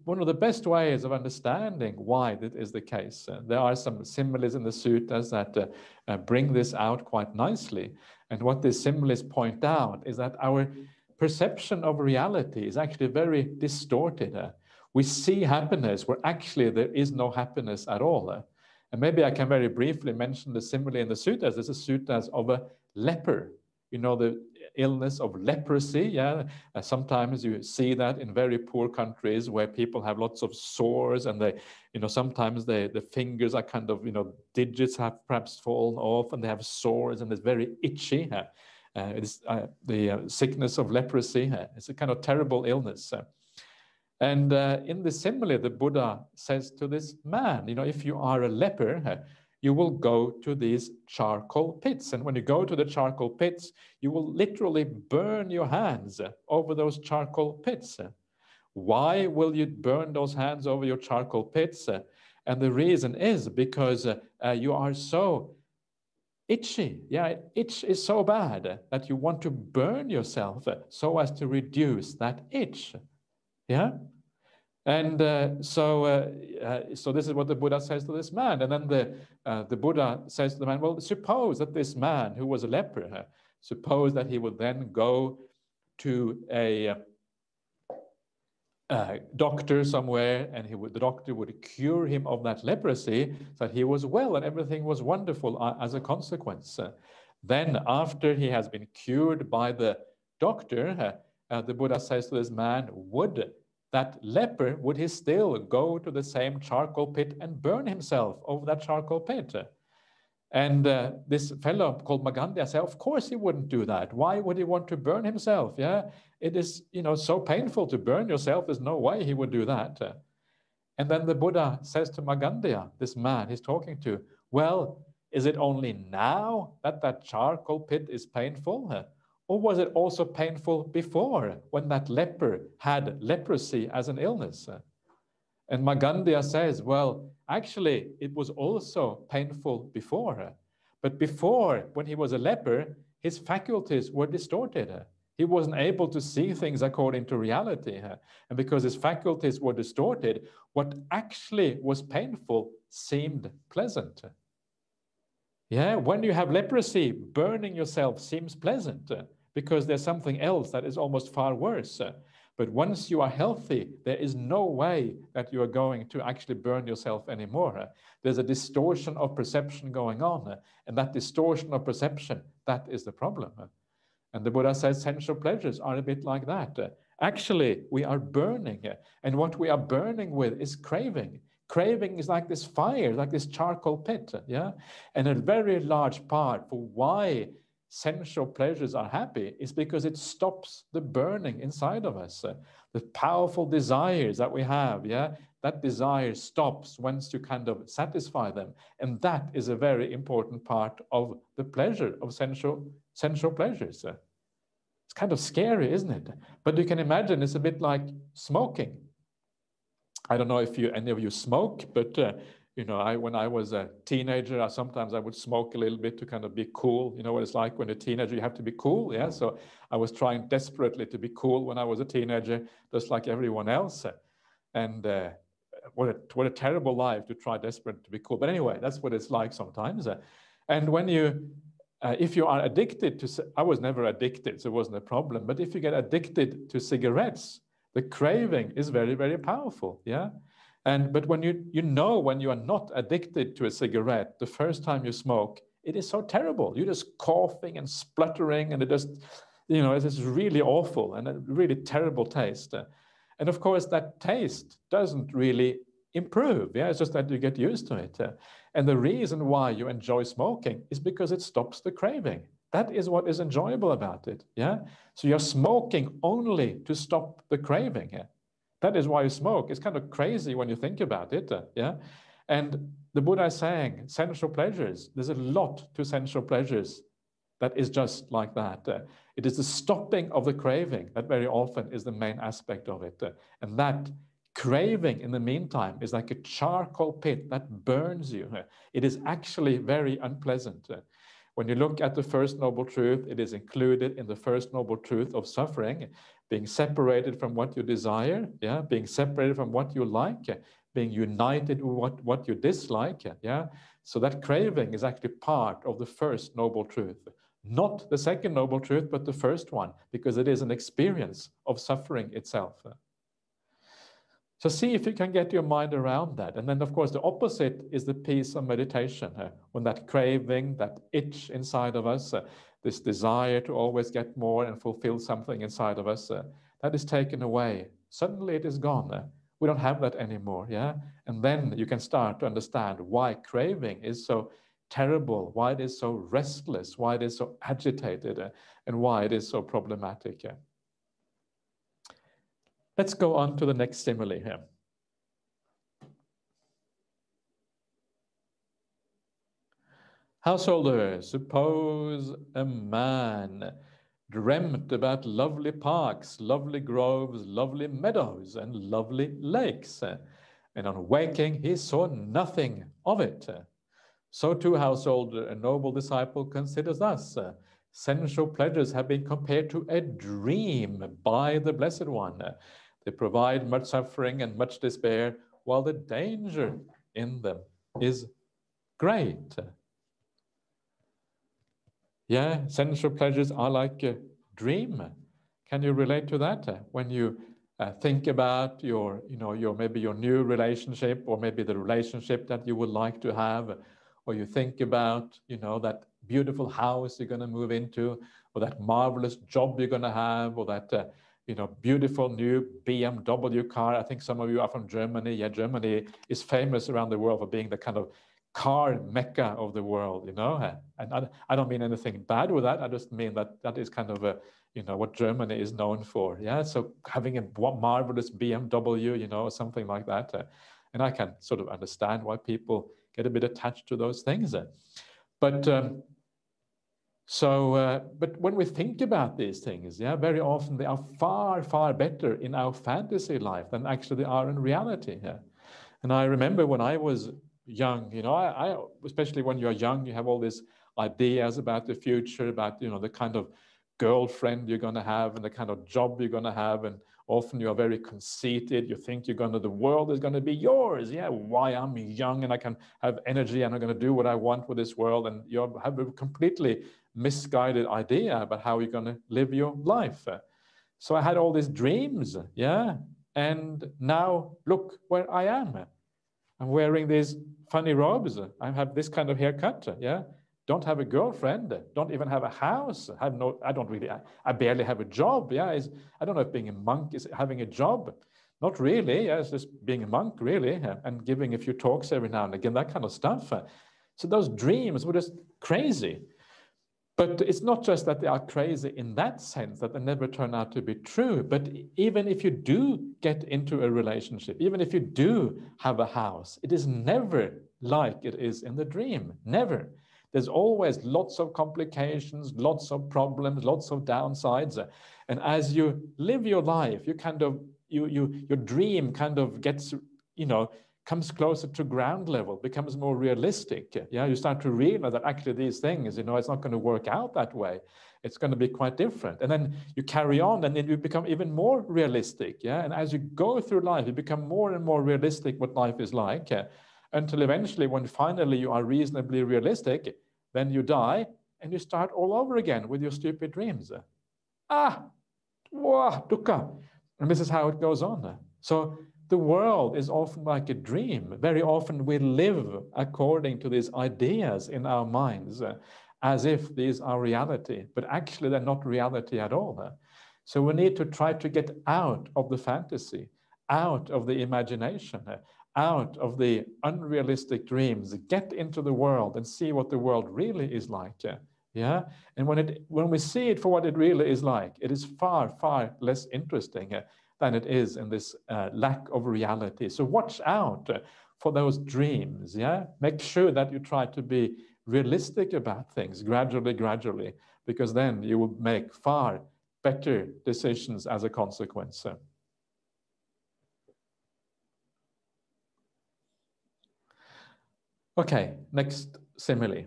one of the best ways of understanding why that is the case, there are some similes in the sutras that bring this out quite nicely. And what these similes point out is that our perception of reality is actually very distorted. We see happiness where actually there is no happiness at all. And maybe I can very briefly mention the simile in the sutras. There's a sutras of a leper. The illness of leprosy. Yeah, sometimes you see that in very poor countries where people have lots of sores, and they, sometimes the fingers are kind of, digits have perhaps fallen off, and they have sores, and it's very itchy. It's the sickness of leprosy. It's a kind of terrible illness. And in the simile, the Buddha says to this man, if you are a leper, you will go to these charcoal pits. And when you go to the charcoal pits, you will literally burn your hands over those charcoal pits. Why will you burn those hands over your charcoal pits? And the reason is because you are so itchy. Yeah, itch is so bad that you want to burn yourself so as to reduce that itch. Yeah. And so this is what the Buddha says to this man. And then the Buddha says to the man, well, suppose that this man who was a leper, suppose that he would then go to a doctor somewhere, and the doctor would cure him of that leprosy, so that he was well and everything was wonderful as a consequence. Then after he has been cured by the doctor, the Buddha says to this man, would he still go to the same charcoal pit and burn himself over that charcoal pit? And this fellow called Magandhya said, of course he wouldn't do that. Why would he want to burn himself? Yeah, it is, so painful to burn yourself. There's no way he would do that. And then the Buddha says to Magandhya, this man he's talking to, well, is it only now that charcoal pit is painful? Or was it also painful before, when that leper had leprosy as an illness? And Magandhya says, well, actually, it was also painful before. But before, when he was a leper, his faculties were distorted. He wasn't able to see things according to reality. And because his faculties were distorted, what actually was painful seemed pleasant. Yeah, when you have leprosy, burning yourself seems pleasant, because there's something else that is almost far worse. But once you are healthy, there is no way that you are going to actually burn yourself anymore. There's a distortion of perception going on, and that distortion of perception, that is the problem. And the Buddha says sensual pleasures are a bit like that. Actually, we are burning, and what we are burning with is craving. Craving is like this fire, like this charcoal pit, yeah? And a very large part for why sensual pleasures are happy is because it stops the burning inside of us. The powerful desires that we have, yeah, that desire stops once you kind of satisfy them. And that is a very important part of the pleasure of sensual pleasures. It's kind of scary, isn't it? But you can imagine it's a bit like smoking. I don't know if any of you smoke, but when I was a teenager, sometimes I would smoke a little bit to kind of be cool. You know what it's like when you're a teenager, you have to be cool, yeah? So I was trying desperately to be cool when I was a teenager, just like everyone else. And what a terrible life to try desperately to be cool. But anyway, that's what it's like sometimes. And when if you are addicted to, I was never addicted, so it wasn't a problem. But if you get addicted to cigarettes, the craving is very, very powerful, yeah? But when when you are not addicted to a cigarette, the first time you smoke, it is so terrible. You're just coughing and spluttering, and it just, it is really awful and a really terrible taste. And of course, that taste doesn't really improve. Yeah, it's just that you get used to it. And the reason why you enjoy smoking is because it stops the craving. That is what is enjoyable about it. Yeah, so you're smoking only to stop the craving. Yeah? That is why you smoke. It's kind of crazy when you think about it, yeah? And the Buddha is saying, sensual pleasures, there's a lot to sensual pleasures that is just like that. It is the stopping of the craving that very often is the main aspect of it. And that craving, in the meantime, is like a charcoal pit that burns you. It is actually very unpleasant. When you look at the first noble truth, it is included in the first noble truth of suffering, being separated from what you desire, yeah, being separated from what you like, being united with what you dislike, yeah. So that craving is actually part of the first noble truth. Not the second noble truth, but the first one, because it is an experience of suffering itself. So see if you can get your mind around that. And then, of course, the opposite is the peace of meditation. When that craving, that itch inside of us, this desire to always get more and fulfill something inside of us, that is taken away. Suddenly it is gone. We don't have that anymore, yeah? And then you can start to understand why craving is so terrible, why it is so restless, why it is so agitated, and why it is so problematic. Let's go on to the next simile here. Householder, suppose a man dreamt about lovely parks, lovely groves, lovely meadows, and lovely lakes. And on waking, he saw nothing of it. So too, householder, a noble disciple considers thus. Sensual pleasures have been compared to a dream by the Blessed One. They provide much suffering and much despair, while the danger in them is great. Yeah, sensual pleasures are like a dream. Can you relate to that? When you think about your maybe your new relationship, or maybe the relationship that you would like to have, or you think about, that beautiful house you're going to move into, or that marvelous job you're going to have, or that beautiful new BMW car. I think some of you are from Germany. Yeah, Germany is famous around the world for being the kind of car mecca of the world, and I don't mean anything bad with that. I just mean that is kind of what Germany is known for. Yeah, so having a marvelous BMW, or something like that, and I can sort of understand why people get a bit attached to those things. But when we think about these things, yeah, very often they are far, far better in our fantasy life than actually they are in reality. Yeah. And I remember when I was young, I especially when you're young, you have all these ideas about the future, about, the kind of girlfriend you're going to have and the kind of job you're going to have. And often you're very conceited. You think the world is going to be yours. Yeah, why I'm young and I can have energy and I'm going to do what I want with this world. And you have a completely misguided idea about how you're going to live your life. So I had all these dreams, yeah. And now look where I am. I'm wearing these funny robes. I have this kind of haircut, yeah. Don't have a girlfriend. Don't even have a house. I barely have a job. Yeah, I don't know if being a monk is having a job. Not really. Yeah, it's just being a monk, really, and giving a few talks every now and again, that kind of stuff. So those dreams were just crazy. But it's not just that they are crazy in that sense, that they never turn out to be true. But even if you do get into a relationship, even if you do have a house, it is never like it is in the dream. Never. There's always lots of complications, lots of problems, lots of downsides. And as you live your life, your dream kind of gets, comes closer to ground level, becomes more realistic. Yeah, you start to realize that actually these things, it's not going to work out that way. It's going to be quite different. And then you carry on, and then you become even more realistic. Yeah, and as you go through life, you become more and more realistic what life is like, until eventually, when finally you are reasonably realistic, then you die and you start all over again with your stupid dreams. Dukkha. And this is how it goes on. So the world is often like a dream. Very often we live according to these ideas in our minds, as if these are reality, but actually they're not reality at all. So we need to try to get out of the fantasy, out of the imagination, out of the unrealistic dreams, get into the world and see what the world really is like. Yeah, and when we see it for what it really is like, it is far, far less interesting than it is in this lack of reality. So watch out for those dreams. Yeah, make sure that you try to be realistic about things gradually, because then you will make far better decisions as a consequence. Okay, next simile.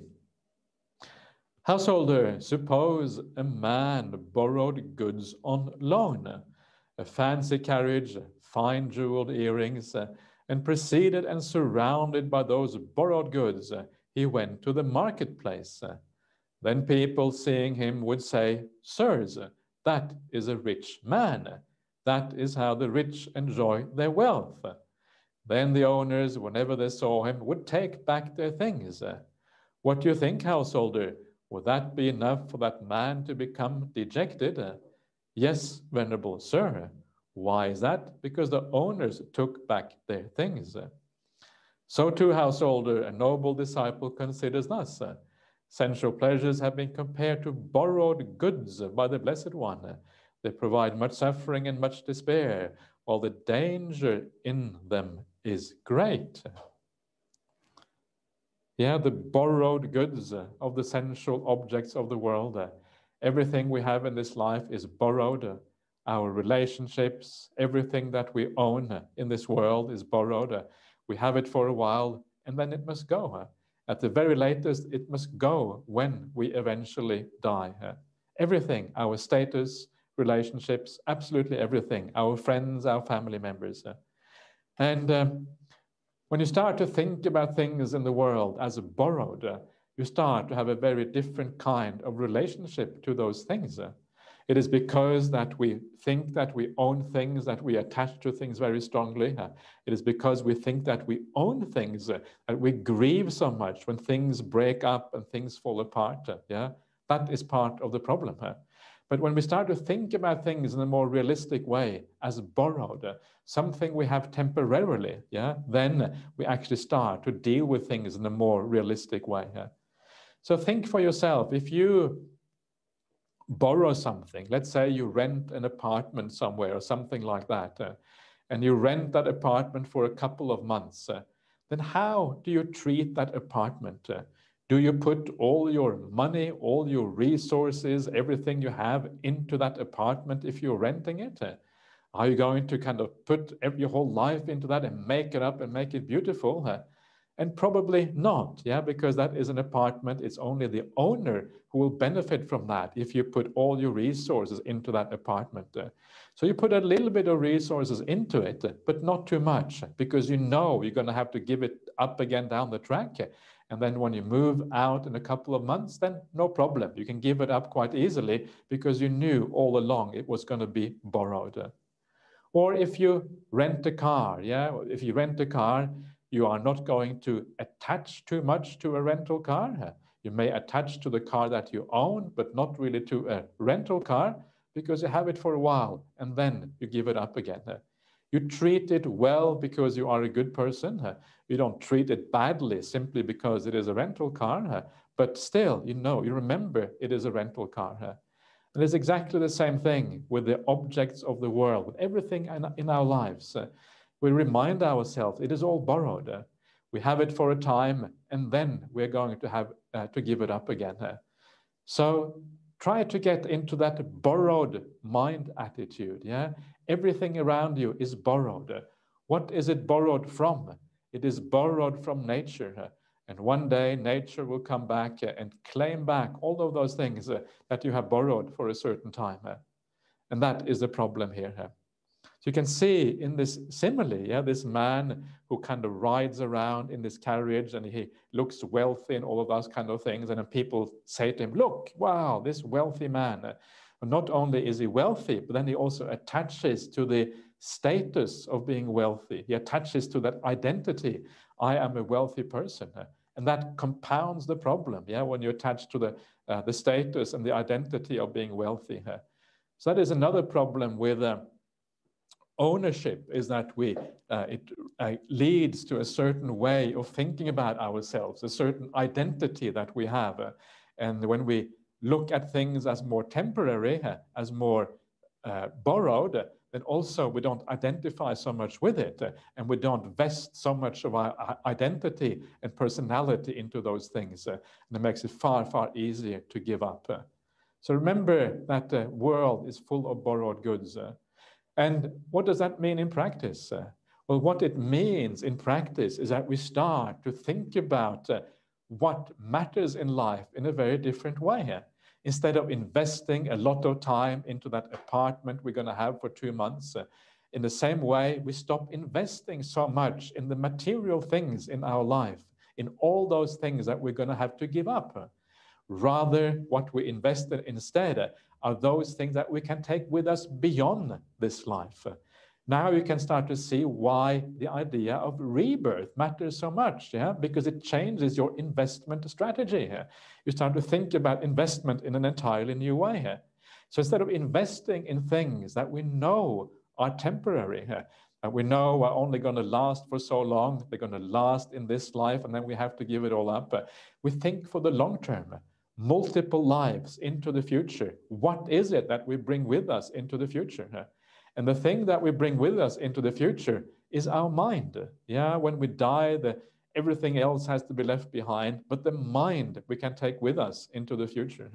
Householder, suppose a man borrowed goods on loan, a fancy carriage, fine jeweled earrings, and preceded and surrounded by those borrowed goods, he went to the marketplace. Then people seeing him would say, "Sirs, that is a rich man. That is how the rich enjoy their wealth." Then the owners, whenever they saw him, would take back their things. What do you think, householder? Would that be enough for that man to become dejected? Yes, venerable sir. Why is that? Because the owners took back their things. So too, householder, a noble disciple considers thus. Sensual pleasures have been compared to borrowed goods by the Blessed One. They provide much suffering and much despair, while the danger in them is great. Yeah, the borrowed goods of the sensual objects of the world. Everything we have in this life is borrowed. Our relationships, everything that we own in this world is borrowed. We have it for a while and then it must go. At the very latest, it must go when we eventually die. Everything, our status, relationships, absolutely everything, our friends, our family members. And when you start to think about things in the world as borrowed, you start to have a very different kind of relationship to those things. It is because that we think that we own things, that we attach to things very strongly. It is because we think that we own things that we grieve so much when things break up and things fall apart. Yeah, that is part of the problem. But when we start to think about things in a more realistic way as borrowed, something we have temporarily, yeah, then we actually start to deal with things in a more realistic way. So think for yourself, if you borrow something, let's say you rent an apartment somewhere or something like that, and you rent that apartment for a couple of months, then how do you treat that apartment? Do you put all your money, all your resources, everything you have into that apartment if you're renting it? Are you going to kind of put your whole life into that and make it up and make it beautiful? And probably not, yeah, because that is an apartment. It's only the owner who will benefit from that if you put all your resources into that apartment. So you put a little bit of resources into it, but not too much, because you know you're going to have to give it up again down the track. And then when you move out in a couple of months, then no problem. You can give it up quite easily because you knew all along it was going to be borrowed. Or if you rent a car, yeah, if you rent a car, you are not going to attach too much to a rental car. You may attach to the car that you own, but not really to a rental car because you have it for a while and then you give it up again. You treat it well because you are a good person. You don't treat it badly simply because it is a rental car, but still, you know, you remember it is a rental car. And it's exactly the same thing with the objects of the world, with everything in our lives. We remind ourselves it is all borrowed. We have it for a time, and then we're going to have to give it up again. So try to get into that borrowed mind attitude. Yeah, everything around you is borrowed. What is it borrowed from? It is borrowed from nature. And one day nature will come back and claim back all of those things that you have borrowed for a certain time. And that is the problem here. So you can see in this simile, yeah, this man who kind of rides around in this carriage and he looks wealthy and all of those kind of things. And then people say to him, look, wow, this wealthy man. Not only is he wealthy, but then he also attaches to the status of being wealthy. He attaches to that identity. I am a wealthy person. And that compounds the problem, yeah, when you attach to the status and the identity of being wealthy. So that is another problem with ownership, is that it leads to a certain way of thinking about ourselves, a certain identity that we have. And when we look at things as more temporary, as more borrowed, then also we don't identify so much with it, and we don't vest so much of our identity and personality into those things. And it makes it far, far easier to give up. So remember that the world is full of borrowed goods. And what does that mean in practice? Well, what it means in practice is that we start to think about what matters in life in a very different way. Instead of investing a lot of time into that apartment we're going to have for 2 months, in the same way, we stop investing so much in the material things in our life, in all those things that we're going to have to give up. Rather, what we invest in instead are those things that we can take with us beyond this life. Now you can start to see why the idea of rebirth matters so much, because it changes your investment strategy. You start to think about investment in an entirely new way. So instead of investing in things that we know are temporary, that we know are only going to last for so long, they're going to last in this life, and then we have to give it all up, we think for the long term, multiple lives into the future. What is it that we bring with us into the future? And the thing that we bring with us into the future is our mind. When we die, everything else has to be left behind, but the mind we can take with us into the future.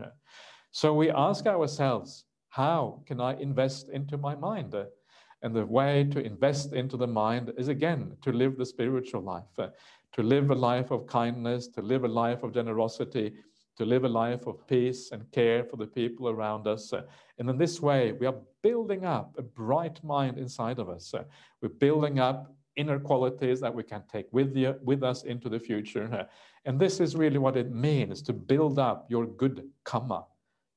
So we ask ourselves, how can I invest into my mind? And the way to invest into the mind is, again, to live the spiritual life, to live a life of kindness, to live a life of generosity, to live a life of peace and care for the people around us. And in this way, we are building up a bright mind inside of us. We're building up inner qualities that we can take with us into the future. And this is really what it means to build up your good karma.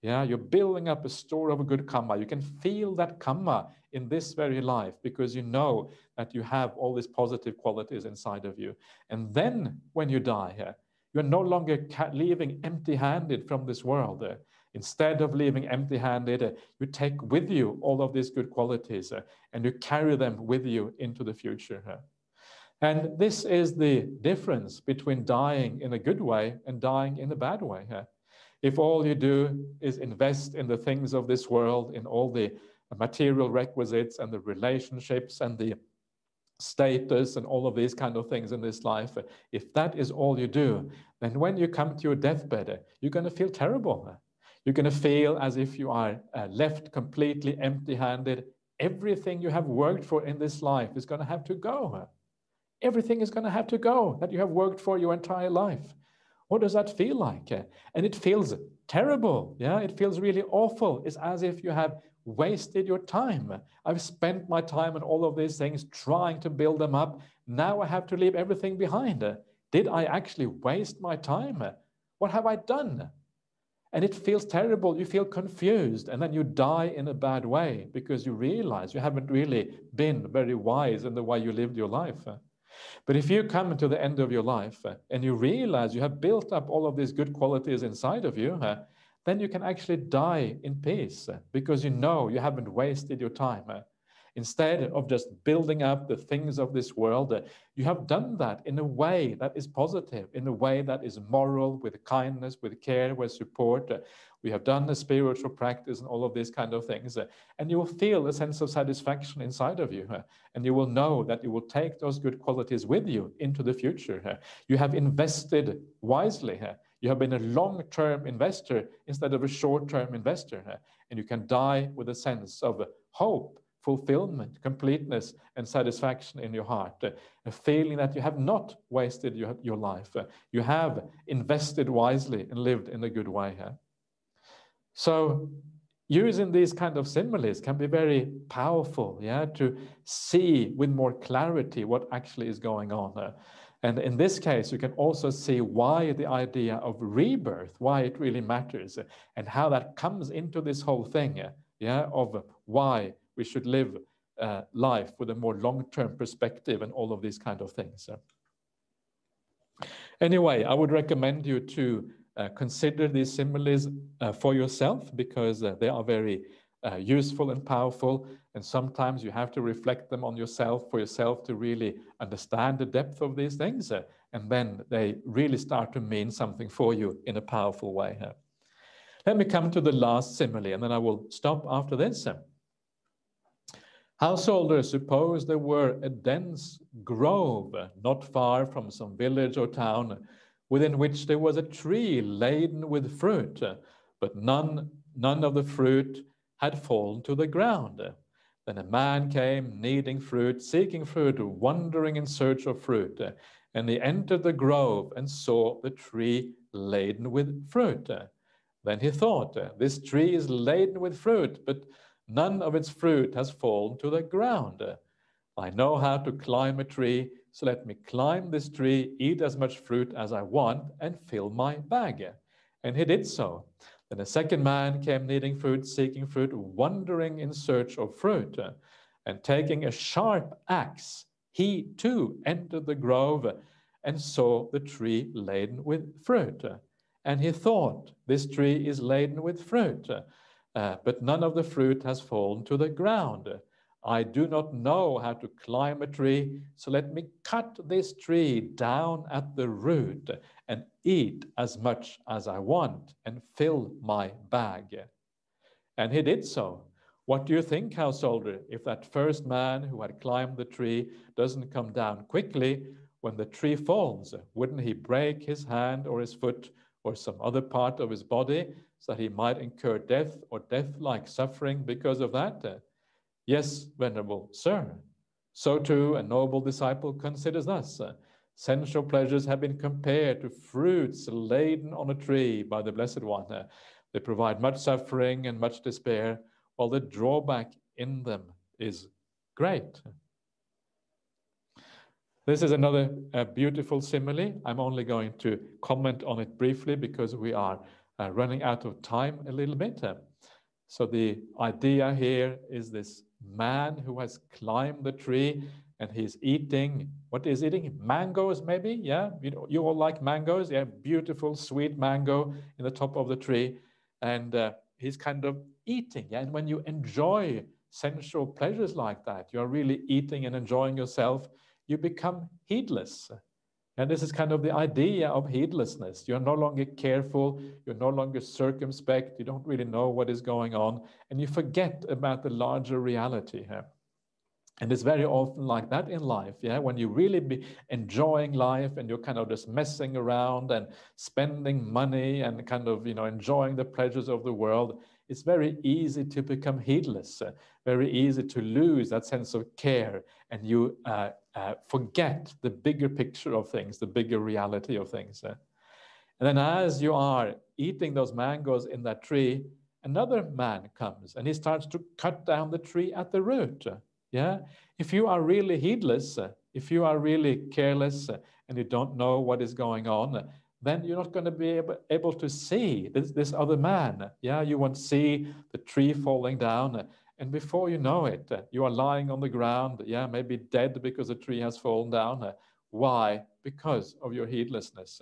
You're building up a store of a good karma. You can feel that karma in this very life because you know that you have all these positive qualities inside of you. And then when you die, you're no longer leaving empty-handed from this world. Instead of leaving empty-handed, you take with you all of these good qualities and you carry them with you into the future. And this is the difference between dying in a good way and dying in a bad way. If all you do is invest in the things of this world, in all the material requisites and the relationships and the status and all of these kind of things in this life, if that is all you do, then when you come to your deathbed, you're going to feel terrible. You're going to feel as if you are left completely empty-handed. Everything you have worked for in this life is going to have to go. Everything is going to have to go that you have worked for your entire life. What does that feel like? And it feels terrible. It feels really awful. It's as if you have wasted your time. I've spent my time on all of these things, trying to build them up. Now I have to leave everything behind. Did I actually waste my time? What have I done? And it feels terrible. You feel confused, and then you die in a bad way because you realize you haven't really been very wise in the way you lived your life. But if you come to the end of your life and you realize you have built up all of these good qualities inside of you, then you can actually die in peace because you know you haven't wasted your time. Instead of just building up the things of this world, you have done that in a way that is positive, in a way that is moral, with kindness, with care, with support. We have done the spiritual practice and all of these kind of things. And you will feel a sense of satisfaction inside of you. And you will know that you will take those good qualities with you into the future. You have invested wisely. You have been a long-term investor instead of a short-term investor. And you can die with a sense of hope, fulfillment, completeness, and satisfaction in your heart. A feeling that you have not wasted your life. You have invested wisely and lived in a good way. So using these kind of similes can be very powerful, to see with more clarity what actually is going on. And in this case, you can also see why the idea of rebirth, why it really matters, and how that comes into this whole thing, of why we should live life with a more long-term perspective and all of these kind of things. Anyway, I would recommend you to consider these similes for yourself because they are very useful and powerful. And sometimes you have to reflect them on yourself for yourself to really understand the depth of these things. And then they really start to mean something for you in a powerful way. Let me come to the last simile, and then I will stop after this. Householders, suppose there were a dense grove not far from some village or town, within which there was a tree laden with fruit, but none of the fruit had fallen to the ground. Then a man came needing fruit, seeking fruit, wandering in search of fruit. And he entered the grove and saw the tree laden with fruit. Then he thought, this tree is laden with fruit, but none of its fruit has fallen to the ground. I know how to climb a tree, so let me climb this tree, eat as much fruit as I want, and fill my bag. And he did so. Then a second man came needing fruit, seeking fruit, wandering in search of fruit. And taking a sharp axe, he too entered the grove and saw the tree laden with fruit. And he thought, this tree is laden with fruit, but none of the fruit has fallen to the ground. I do not know how to climb a tree, so let me cut this tree down at the root and eat as much as I want and fill my bag. And he did so. What do you think, householder, if that first man who had climbed the tree doesn't come down quickly when the tree falls? Wouldn't he break his hand or his foot or some other part of his body so that he might incur death or death-like suffering because of that? Yes, venerable sir. So too a noble disciple considers thus. Sensual pleasures have been compared to fruits laden on a tree by the Blessed One. They provide much suffering and much despair, while the drawback in them is great. This is another beautiful simile. I'm only going to comment on it briefly because we are running out of time a little bit. So the idea here is this man who has climbed the tree and he's eating, what is eating? Mangoes maybe, yeah? You all like mangoes? Yeah, beautiful, sweet mango in the top of the tree. And he's kind of eating, yeah? And when you enjoy sensual pleasures like that, you're really eating and enjoying yourself, you become heedless. And this is kind of the idea of heedlessness. You're no longer careful, you're no longer circumspect, you don't really know what is going on, and you forget about the larger reality here. And it's very often like that in life, yeah? When you really be enjoying life and you're kind of just messing around and spending money and kind of, enjoying the pleasures of the world, it's very easy to become heedless, very easy to lose that sense of care, and you forget the bigger picture of things, the bigger reality of things. And then as you are eating those mangoes in that tree, another man comes and he starts to cut down the tree at the root. Yeah, if you are really heedless, if you are really careless and you don't know what is going on, then you're not going to be able to see this other man. Yeah, you won't see the tree falling down. And before you know it, you are lying on the ground, yeah, maybe dead because the tree has fallen down. Why? Because of your heedlessness.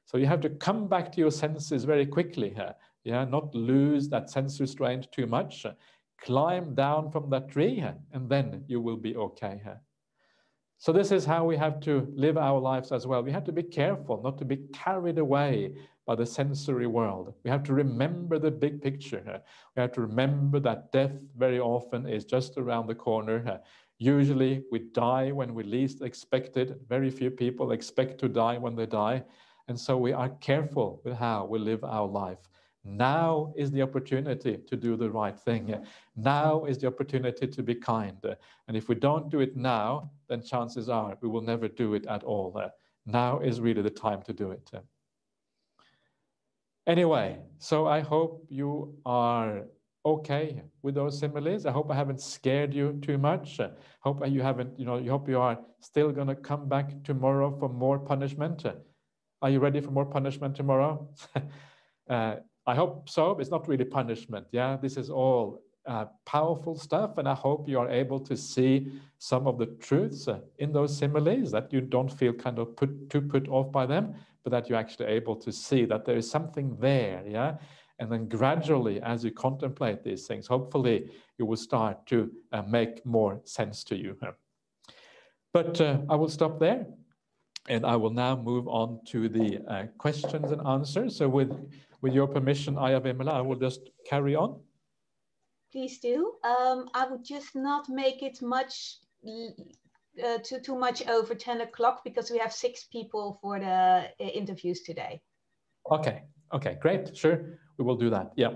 So you have to come back to your senses very quickly here. Yeah, not lose that sense restraint too much. Climb down from that tree, and then you will be okay. So this is how we have to live our lives as well. We have to be careful not to be carried away by the sensory world. We have to remember the big picture. We have to remember that death very often is just around the corner. Usually we die when we least expect it. Very few people expect to die when they die. And so we are careful with how we live our life. Now is the opportunity to do the right thing. Now is the opportunity to be kind. And if we don't do it now, then chances are we will never do it at all. Now is really the time to do it. Anyway, so I hope you are okay with those similes. I hope I haven't scared you too much. Hope you haven't, hope you are still going to come back tomorrow for more punishment. Are you ready for more punishment tomorrow? I hope so. It's not really punishment. Yeah, this is all powerful stuff. And I hope you are able to see some of the truths in those similes, that you don't feel kind of put off by them, but that you're actually able to see that there is something there. Yeah. And then gradually, as you contemplate these things, hopefully you will start to make more sense to you. But I will stop there. And I will now move on to the questions and answers. So with your permission, Aya Vimala, I will just carry on. please do. I would just not make it too much over 10 o'clock because we have 6 people for the interviews today. Okay, okay, great, sure, we will do that, yeah.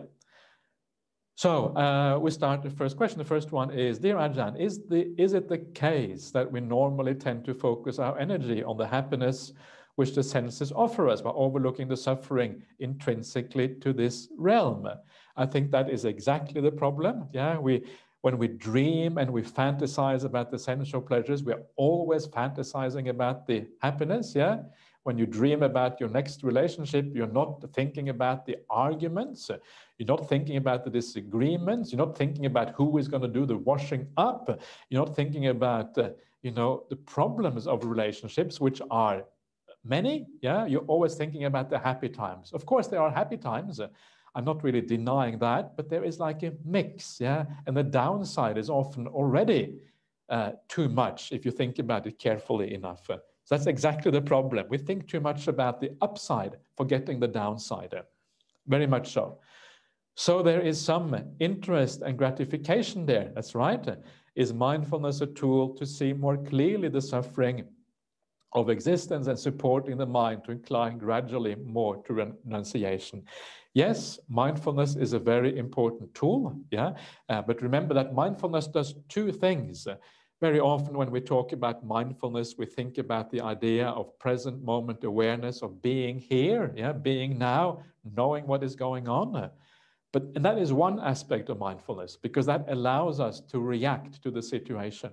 So we start the first question. The first one is, dear Ajahn, is it the case that we normally tend to focus our energy on the happiness which the senses offer us, by overlooking the suffering intrinsically to this realm? I think that is exactly the problem. Yeah, when we dream and we fantasize about the sensual pleasures, we're always fantasizing about the happiness. Yeah. When you dream about your next relationship, you're not thinking about the arguments. You're not thinking about the disagreements. You're not thinking about who is going to do the washing up. You're not thinking about, the problems of relationships, which are many. Yeah, you're always thinking about the happy times. Of course, there are happy times. I'm not really denying that, but there is like a mix. Yeah, and the downside is often already too much if you think about it carefully enough. So that's exactly the problem. We think too much about the upside, forgetting the downside. Very much so. So there is some interest and gratification there. That's right. Is mindfulness a tool to see more clearly the suffering of existence and supporting the mind to incline gradually more to renunciation? Yes, mindfulness is a very important tool. Yeah, but remember that mindfulness does two things. Very often when we talk about mindfulness, we think about the idea of present moment awareness, of being here, yeah, being now, knowing what is going on. And that is one aspect of mindfulness, because that allows us to react to the situation.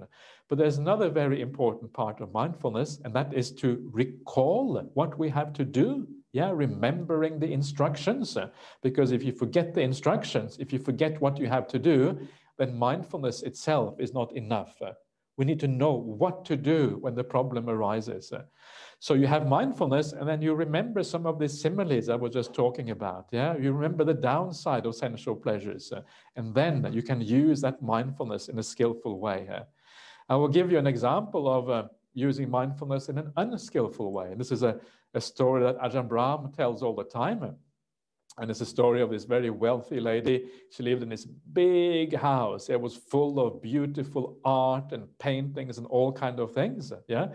But there's another very important part of mindfulness, and that is to recall what we have to do. Yeah, remembering the instructions. Because if you forget the instructions, if you forget what you have to do, then mindfulness itself is not enough. We need to know what to do when the problem arises. So you have mindfulness, and then you remember some of the similes I was just talking about. Yeah, you remember the downside of sensual pleasures, and then you can use that mindfulness in a skillful way. I will give you an example of using mindfulness in an unskillful way. And this is a story that Ajahn Brahm tells all the time. And it's a story of this very wealthy lady. She lived in this big house. It was full of beautiful art and paintings and all kinds of things. Yeah.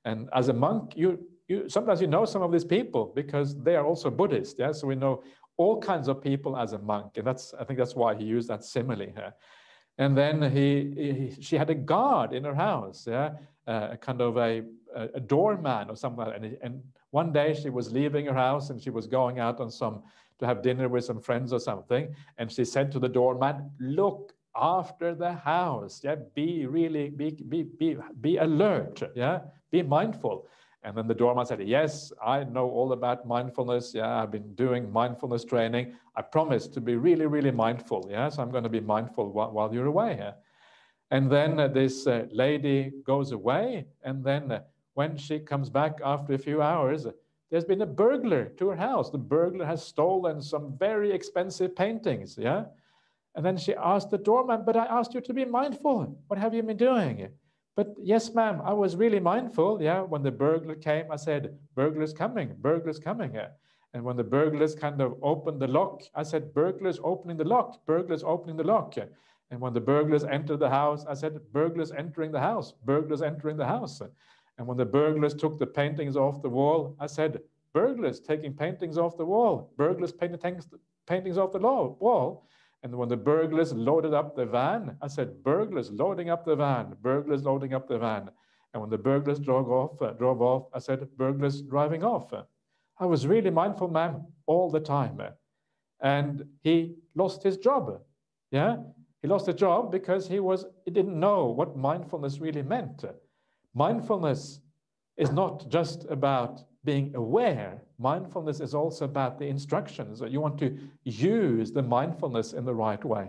And as a monk, you sometimes you know some of these people because they are also Buddhist. Yeah. So we know all kinds of people as a monk. And I think that's why he used that simile here. And then she had a guard in her house, yeah, kind of a doorman or something like that. And one day she was leaving her house and she was going out on to have dinner with some friends or something. And she said to the doorman, "Look after the house, yeah, be alert, yeah, be mindful." And then the doorman said, "Yes, I know all about mindfulness. Yeah, I've been doing mindfulness training. I promise to be really, really mindful. Yeah, so I'm going to be mindful while you're away." Yeah? And then this lady goes away. And then when she comes back after a few hours, there's been a burglar to her house. The burglar has stolen some very expensive paintings. Yeah. And then she asked the doorman, "But I asked you to be mindful. What have you been doing?" "But yes, ma'am, I was really mindful. Yeah, when the burglar came, I said, 'Burglar's coming, burglar's coming.' Yeah. And when the burglars kind of opened the lock, I said, 'Burglar's opening the lock, burglar's opening the lock.' Yeah. And when the burglars entered the house, I said, 'Burglars entering the house, burglars entering the house.' And when the burglars took the paintings off the wall, I said, 'Burglars taking paintings off the wall, burglars paintings off the wall.' And when the burglars loaded up the van, I said, 'Burglars loading up the van, burglars loading up the van.' And when the burglars drove off, I said, 'Burglars driving off.' I was really mindful, ma'am, all the time. And he lost his job. Yeah, he lost his job because he didn't know what mindfulness really meant. Mindfulness is not just about being aware. Mindfulness is also about the instructions. You want to use the mindfulness in the right way.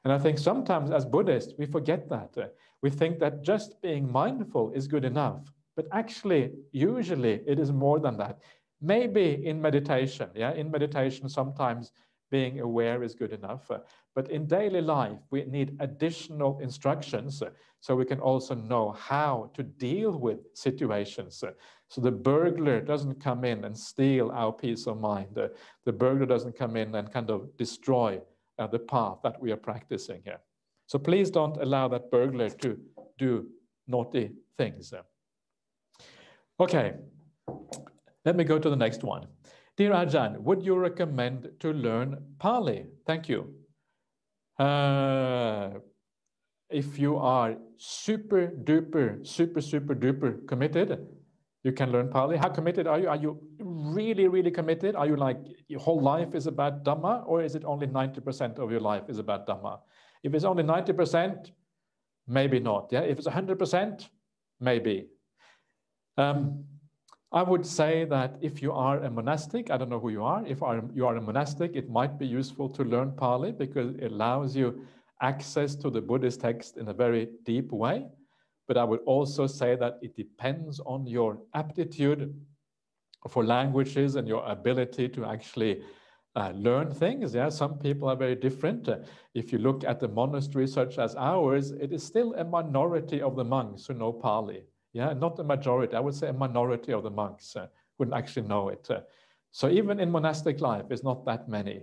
And I think sometimes as Buddhists, we forget that. We think that just being mindful is good enough. But actually, usually it is more than that. Maybe in meditation, yeah, in meditation, sometimes being aware is good enough. But in daily life, we need additional instructions so we can also know how to deal with situations. So the burglar doesn't come in and steal our peace of mind. The burglar doesn't come in and kind of destroy the path that we are practicing here. So please don't allow that burglar to do naughty things. Okay, let me go to the next one. Dear Ajahn, would you recommend to learn Pali? Thank you. If you are super duper committed, you can learn Pali. How committed are you? Are you really committed? Are you like your whole life is about Dhamma, or is it only 90% of your life is about Dhamma? If it's only 90%, maybe not. Yeah, if it's 100%, maybe. I would say that if you are a monastic, I don't know who you are, if you are a monastic, it might be useful to learn Pali because it allows you access to the Buddhist text in a very deep way. But I would also say that it depends on your aptitude for languages and your ability to actually learn things. Yeah, some people are very different. If you look at the monasteries such as ours, it is still a minority of the monks who know Pali. Yeah, not a majority. I would say a minority of the monks wouldn't actually know it. So even in monastic life, it's not that many.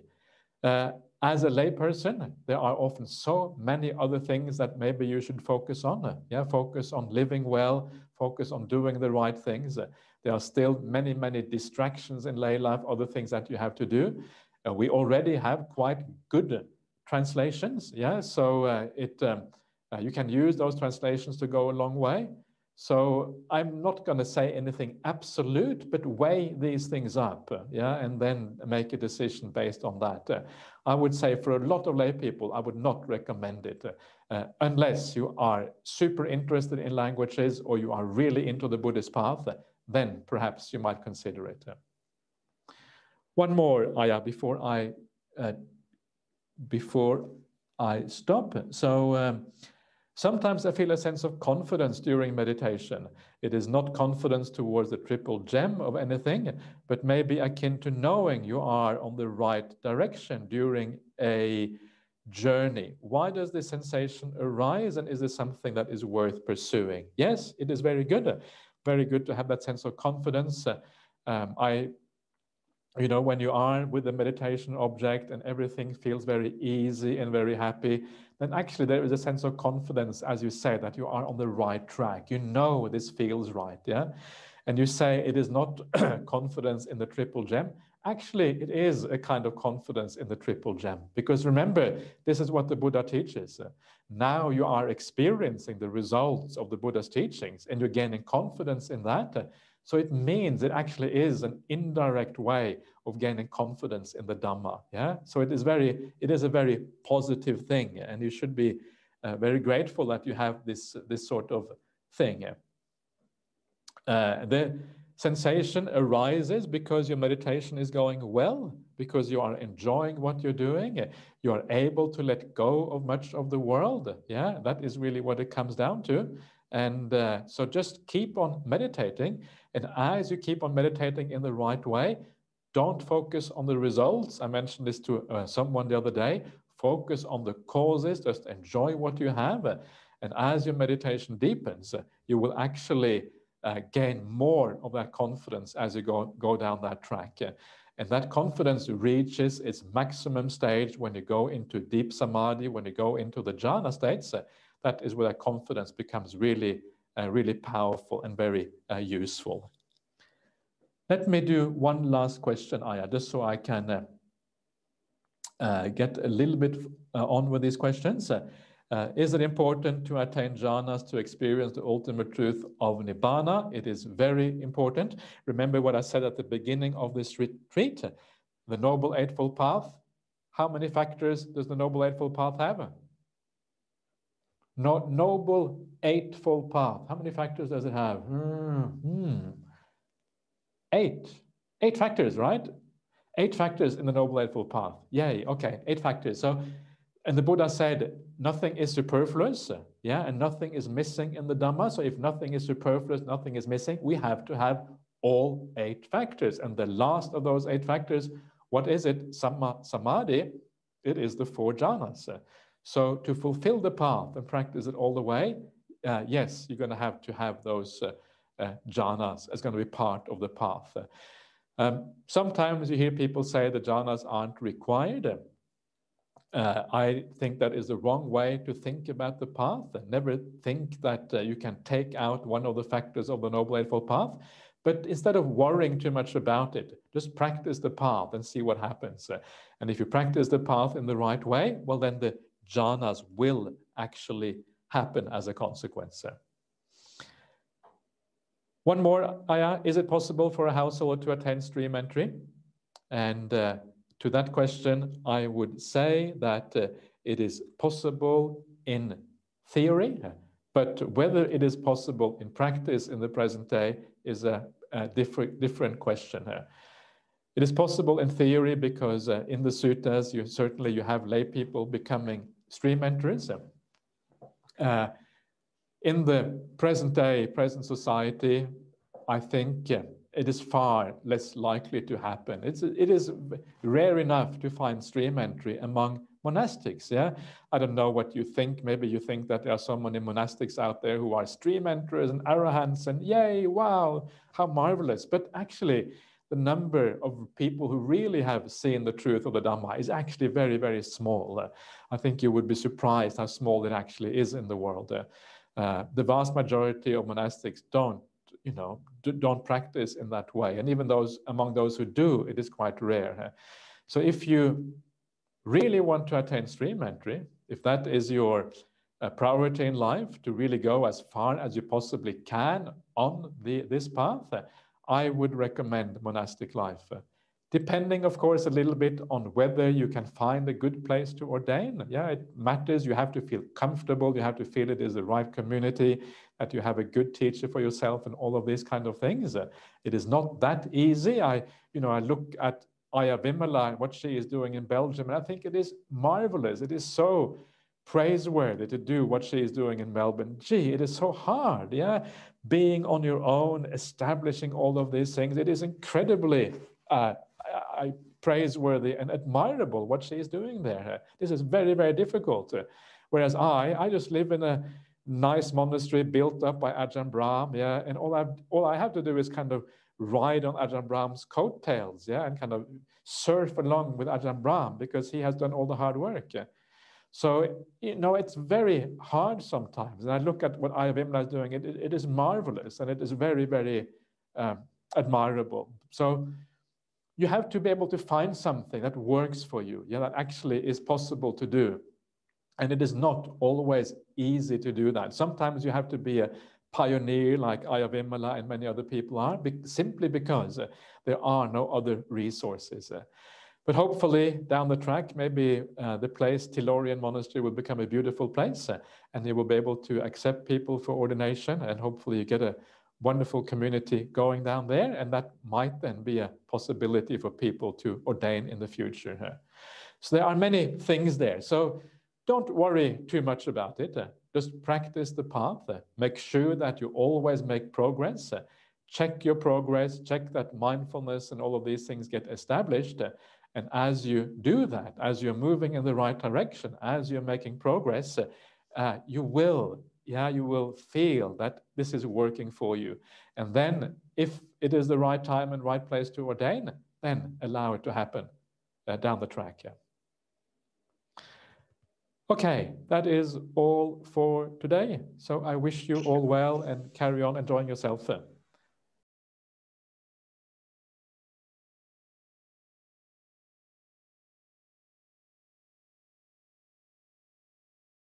As a layperson, there are often so many other things that maybe you should focus on. Yeah, focus on living well, focus on doing the right things. There are still many distractions in lay life, other things that you have to do. We already have quite good translations. Yeah, so you can use those translations to go a long way. So I'm not going to say anything absolute, but weigh these things up, yeah, and then make a decision based on that. I would say for a lot of lay people, I would not recommend it unless you are super interested in languages or you are really into the Buddhist path, then perhaps you might consider it. One more, Aya, before I stop. So. Sometimes I feel a sense of confidence during meditation. It is not confidence towards the triple gem of anything, but maybe akin to knowing you are on the right direction during a journey. Why does this sensation arise, and is this something that is worth pursuing? Yes, it is very good to have that sense of confidence. When you are with the meditation object and everything feels very easy and very happy, then actually there is a sense of confidence, as you say, that you are on the right track. You know this feels right, yeah? And you say it is not confidence in the triple gem. Actually, it is a kind of confidence in the triple gem. Because remember, this is what the Buddha teaches. Now you are experiencing the results of the Buddha's teachings, and you're gaining confidence in that. So it means it actually is an indirect way of gaining confidence in the Dhamma. Yeah. So it is a very positive thing, and you should be very grateful that you have this sort of thing. The sensation arises because your meditation is going well, because you are enjoying what you're doing. You are able to let go of much of the world. Yeah, that is really what it comes down to. And so just keep on meditating. And as you keep on meditating in the right way, don't focus on the results. I mentioned this to someone the other day. Focus on the causes, just enjoy what you have. And as your meditation deepens, you will actually gain more of that confidence as you go down that track. And that confidence reaches its maximum stage when you go into deep samadhi, when you go into the jhana states. That is where that confidence becomes really powerful and very useful. Let me do one last question, Aya, just so I can get a little bit on with these questions. Is it important to attain jhanas to experience the ultimate truth of Nibbana? It is very important. Remember what I said at the beginning of this retreat, the Noble Eightfold Path. How many factors does the Noble Eightfold Path have? Noble Eightfold Path. How many factors does it have? Eight factors, right? 8 factors in the Noble Eightfold Path. Yay, okay, 8 factors. So, and the Buddha said, nothing is superfluous, yeah, and nothing is missing in the Dhamma. So if nothing is superfluous, nothing is missing, we have to have all 8 factors. And the last of those 8 factors, what is it? Samadhi, it is the 4 jhanas. So to fulfill the path and practice it all the way, yes, you're going to have those jhanas. It's going to be part of the path. Sometimes you hear people say the jhanas aren't required. I think that is the wrong way to think about the path, and never think that you can take out one of the factors of the Noble Eightfold Path. But instead of worrying too much about it, just practice the path and see what happens. And if you practice the path in the right way, well, then the jhanas will actually happen as a consequence. One more, Aya, is it possible for a householder to attend stream entry? And to that question, I would say that it is possible in theory, but whether it is possible in practice in the present day is a different question. It is possible in theory because in the suttas, you have lay people becoming stream enters. In the present day, present society, I think it is far less likely to happen. It is rare enough to find stream entry among monastics. Yeah, I don't know what you think. Maybe you think that there are so many monastics out there who are stream enters and arahants, and yay, wow, how marvelous. But actually, the number of people who really have seen the truth of the Dhamma is actually very, very small. I think you would be surprised how small it actually is in the world. The vast majority of monastics don't practice in that way. And even among those who do, it is quite rare. So if you really want to attain stream entry, if that is your priority in life, to really go as far as you possibly can on this path, I would recommend monastic life. Depending, of course, a little bit on whether you can find a good place to ordain. Yeah, it matters. You have to feel comfortable. You have to feel it is the right community, that you have a good teacher for yourself, and all of these kind of things. It is not that easy. I look at Aya Vimala and what she is doing in Belgium, and I think it is marvelous. It is so praiseworthy to do what she is doing in Melbourne. Gee, it is so hard. Yeah, being on your own, establishing all of these things. It is incredibly praiseworthy and admirable what she is doing there. This is very, very difficult. Whereas I just live in a nice monastery built up by Ajahn Brahm, yeah, and all I have to do is kind of ride on Ajahn Brahm's coattails, yeah, and kind of surf along with Ajahn Brahm because he has done all the hard work. Yeah. So, it's very hard sometimes. And I look at what Aya Vimla is doing, it is marvelous, and it is very, very admirable. So you have to be able to find something that works for you, yeah, that actually is possible to do. And it is not always easy to do that. Sometimes you have to be a pioneer like Aya Vimala and many other people are, simply because there are no other resources. But hopefully down the track, maybe the place, Tillorian Monastery, will become a beautiful place, and you will be able to accept people for ordination, and hopefully you get a wonderful community going down there, and that might then be a possibility for people to ordain in the future. So there are many things there. So don't worry too much about it. Just practice the path. Make sure that you always make progress. Check your progress, check that mindfulness and all of these things get established. And as you do that, as you're moving in the right direction, as you're making progress, you will feel that this is working for you. And then if it is the right time and right place to ordain, then allow it to happen down the track. Yeah. Okay, that is all for today. So I wish you all well and carry on enjoying yourself.